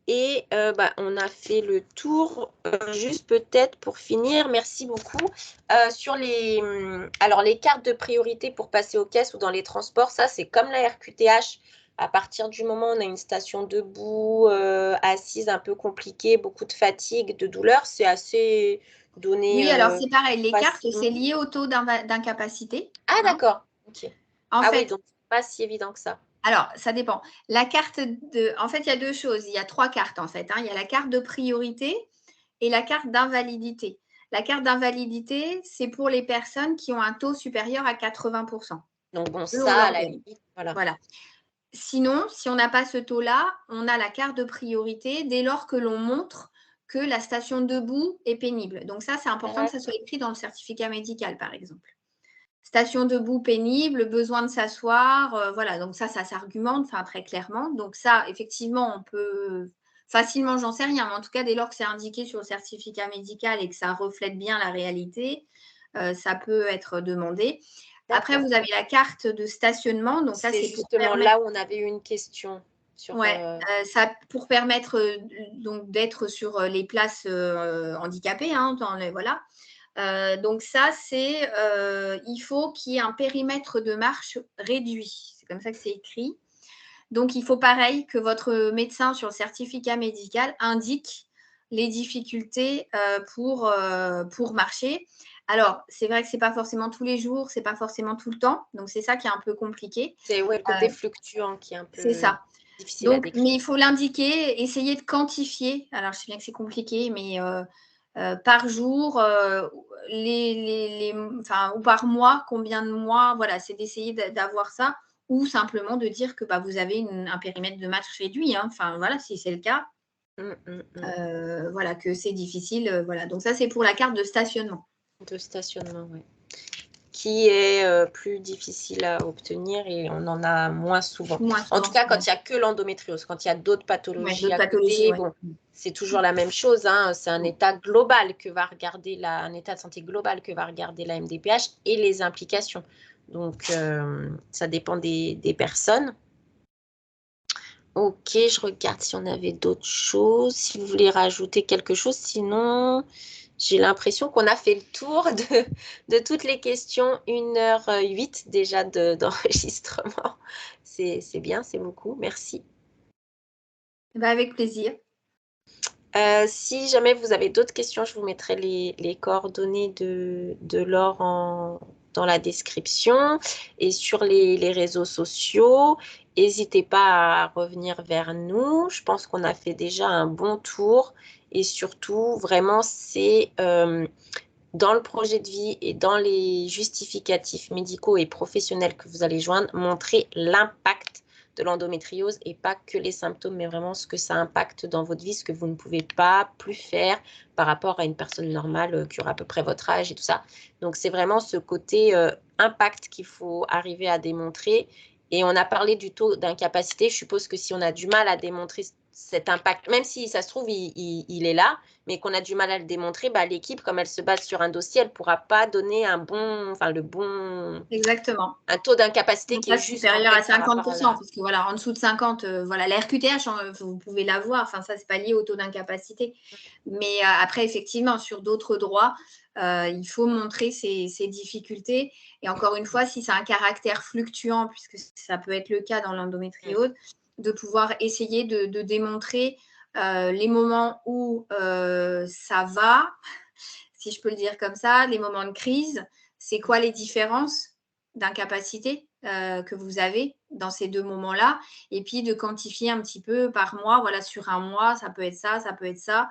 Et on a fait le tour. Juste peut-être pour finir, merci beaucoup. Sur les cartes de priorité pour passer aux caisses ou dans les transports, ça c'est comme la RQTH. À partir du moment où on a une station debout, assise, un peu compliquée, beaucoup de fatigue, de douleur, c'est assez donné. Oui, alors c'est pareil, les cartes, facilement. c'est lié au taux d'incapacité. Ah d'accord. Ok. En Ah fait, oui, donc c'est pas si évident que ça. alors, ça dépend. La carte en fait, il y a deux choses. Il y a trois cartes, en fait. Il y a la carte de priorité et la carte d'invalidité. La carte d'invalidité, c'est pour les personnes qui ont un taux supérieur à 80%. Donc bon, Eux, on ça, à leur la donne. limite, voilà. Voilà. Sinon, si on n'a pas ce taux-là, on a la carte de priorité dès lors que l'on montre que la station debout est pénible. Donc ça, c'est important que ça soit écrit dans le certificat médical, par exemple. Station debout pénible, besoin de s'asseoir, voilà, donc ça s'argumente très clairement. Donc ça, effectivement, on peut facilement, j'en sais rien, mais en tout cas, dès lors que c'est indiqué sur le certificat médical et que ça reflète bien la réalité, ça peut être demandé. Après, vous avez la carte de stationnement. Donc ça, c'est c'est pour justement permettre. là où on avait eu une question sur. Ouais, ça pour permettre donc d'être sur les places handicapées, voilà. Donc ça, c'est il faut qu'il y ait un périmètre de marche réduit. C'est comme ça que c'est écrit. Donc, il faut pareil que votre médecin sur le certificat médical indique les difficultés pour marcher. Alors, c'est vrai que ce n'est pas forcément tous les jours, ce n'est pas forcément tout le temps. Donc, c'est ça qui est un peu compliqué. C'est le côté fluctuant qui est un peu C'est ça. difficile à Donc, décrire. mais il faut l'indiquer, essayer de quantifier. Alors, je sais bien que c'est compliqué, mais par jour, ou par mois, combien de mois, voilà, c'est d'essayer d'avoir ça, ou simplement de dire que vous avez un périmètre de match réduit, voilà, si c'est le cas, voilà, que c'est difficile, voilà. Donc ça, c'est pour la carte de stationnement. De stationnement, oui. Qui est plus difficile à obtenir et on en a moins souvent. En tout cas, quand il n'y a que l'endométriose, quand il y a d'autres pathologies à côté, bon, c'est toujours la même chose. C'est un état global que va regarder un état de santé global que va regarder la MDPH et les implications. Donc, ça dépend des personnes. Ok, je regarde si on avait d'autres choses, si vous voulez rajouter quelque chose. Sinon, j'ai l'impression qu'on a fait le tour de toutes les questions. 1h08 déjà d'enregistrement. C'est bien, c'est beaucoup. Merci. Avec plaisir. Si jamais vous avez d'autres questions, je vous mettrai les coordonnées de Laure dans la description et sur les réseaux sociaux. N'hésitez pas à revenir vers nous. Je pense qu'on a fait déjà un bon tour et surtout, vraiment, c'est dans le projet de vie et dans les justificatifs médicaux et professionnels que vous allez joindre, montrer l'impact de l'endométriose et pas que les symptômes, mais vraiment ce que ça impacte dans votre vie, ce que vous ne pouvez pas plus faire par rapport à une personne normale qui aura à peu près votre âge et tout ça. Donc, c'est vraiment ce côté impact qu'il faut arriver à démontrer. Et on a parlé du taux d'incapacité. Je suppose que si on a du mal à démontrer cet impact, même si ça se trouve, il est là, mais qu'on a du mal à le démontrer, bah, l'équipe, comme elle se base sur un dossier, elle ne pourra pas donner un Exactement. taux d'incapacité qui est Pas juste en supérieur fait à par rapport à 50%, parce que voilà, en dessous de 50, voilà, la RQTH, vous pouvez l'avoir, enfin ça, c'est pas lié au taux d'incapacité. Mais après, effectivement, sur d'autres droits, il faut montrer ces difficultés. Et encore une fois, si c'est un caractère fluctuant, puisque ça peut être le cas dans l'endométriose, de pouvoir essayer de démontrer les moments où ça va, si je peux le dire comme ça, les moments de crise, c'est quoi les différences d'incapacité que vous avez dans ces deux moments-là, et puis de quantifier un petit peu par mois, voilà, sur un mois, ça peut être ça, ça peut être ça,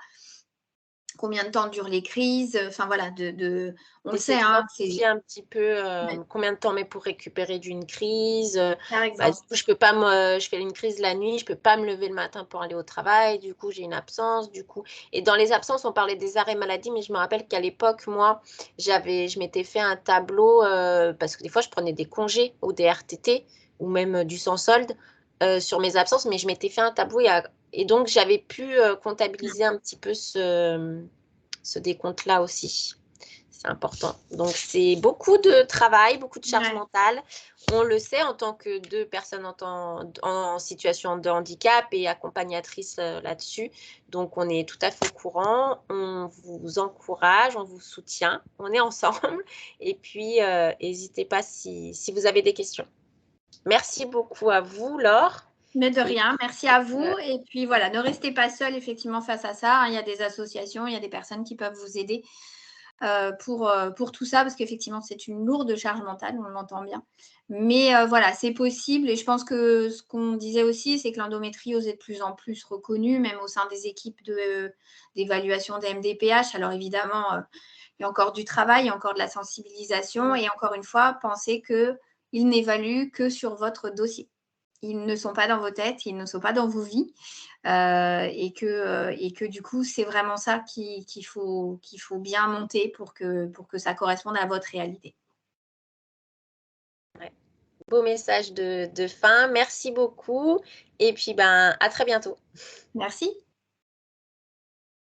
combien de temps durent les crises, enfin voilà, on le d'essayer sait, de hein, quantifier un petit peu ouais, combien de temps on met pour récupérer d'une crise. par Bah, du exemple. coup, je fais une crise la nuit, je peux pas me lever le matin pour aller au travail, du coup j'ai une absence, du coup. Et dans les absences, on parlait des arrêts maladie, mais je me rappelle qu'à l'époque, moi, je m'étais fait un tableau parce que des fois je prenais des congés ou des RTT ou même du sans solde sur mes absences, mais je m'étais fait un tableau et donc j'avais pu comptabiliser un petit peu ce décompte-là aussi. C'est important. Donc, c'est beaucoup de travail, beaucoup de charge Ouais. mentale. On le sait en tant que deux personnes en situation de handicap et accompagnatrice là-dessus. Donc, on est tout à fait au courant. On vous encourage, on vous soutient. On est ensemble. Et puis, n'hésitez pas si vous avez des questions. Merci beaucoup à vous, Laure. Mais de Et rien, merci à euh, vous. Et puis voilà, ne restez pas seul effectivement face à ça, hein. Il y a des associations, il y a des personnes qui peuvent vous aider pour tout ça, parce qu'effectivement, c'est une lourde charge mentale, on l'entend bien. Mais voilà, c'est possible. Et je pense que ce qu'on disait aussi, c'est que l'endométriose est de plus en plus reconnue, même au sein des équipes d'évaluation des MDPH. Alors évidemment, il y a encore du travail, il y a encore de la sensibilisation. Et encore une fois, pensez qu'ils n'évaluent que sur votre dossier. Ils ne sont pas dans vos têtes, ils ne sont pas dans vos vies. Et que du coup, c'est vraiment ça qu'il faut bien monter pour que ça corresponde à votre réalité. ouais. Beau message de fin. Merci beaucoup. Et puis, ben, à très bientôt. Merci.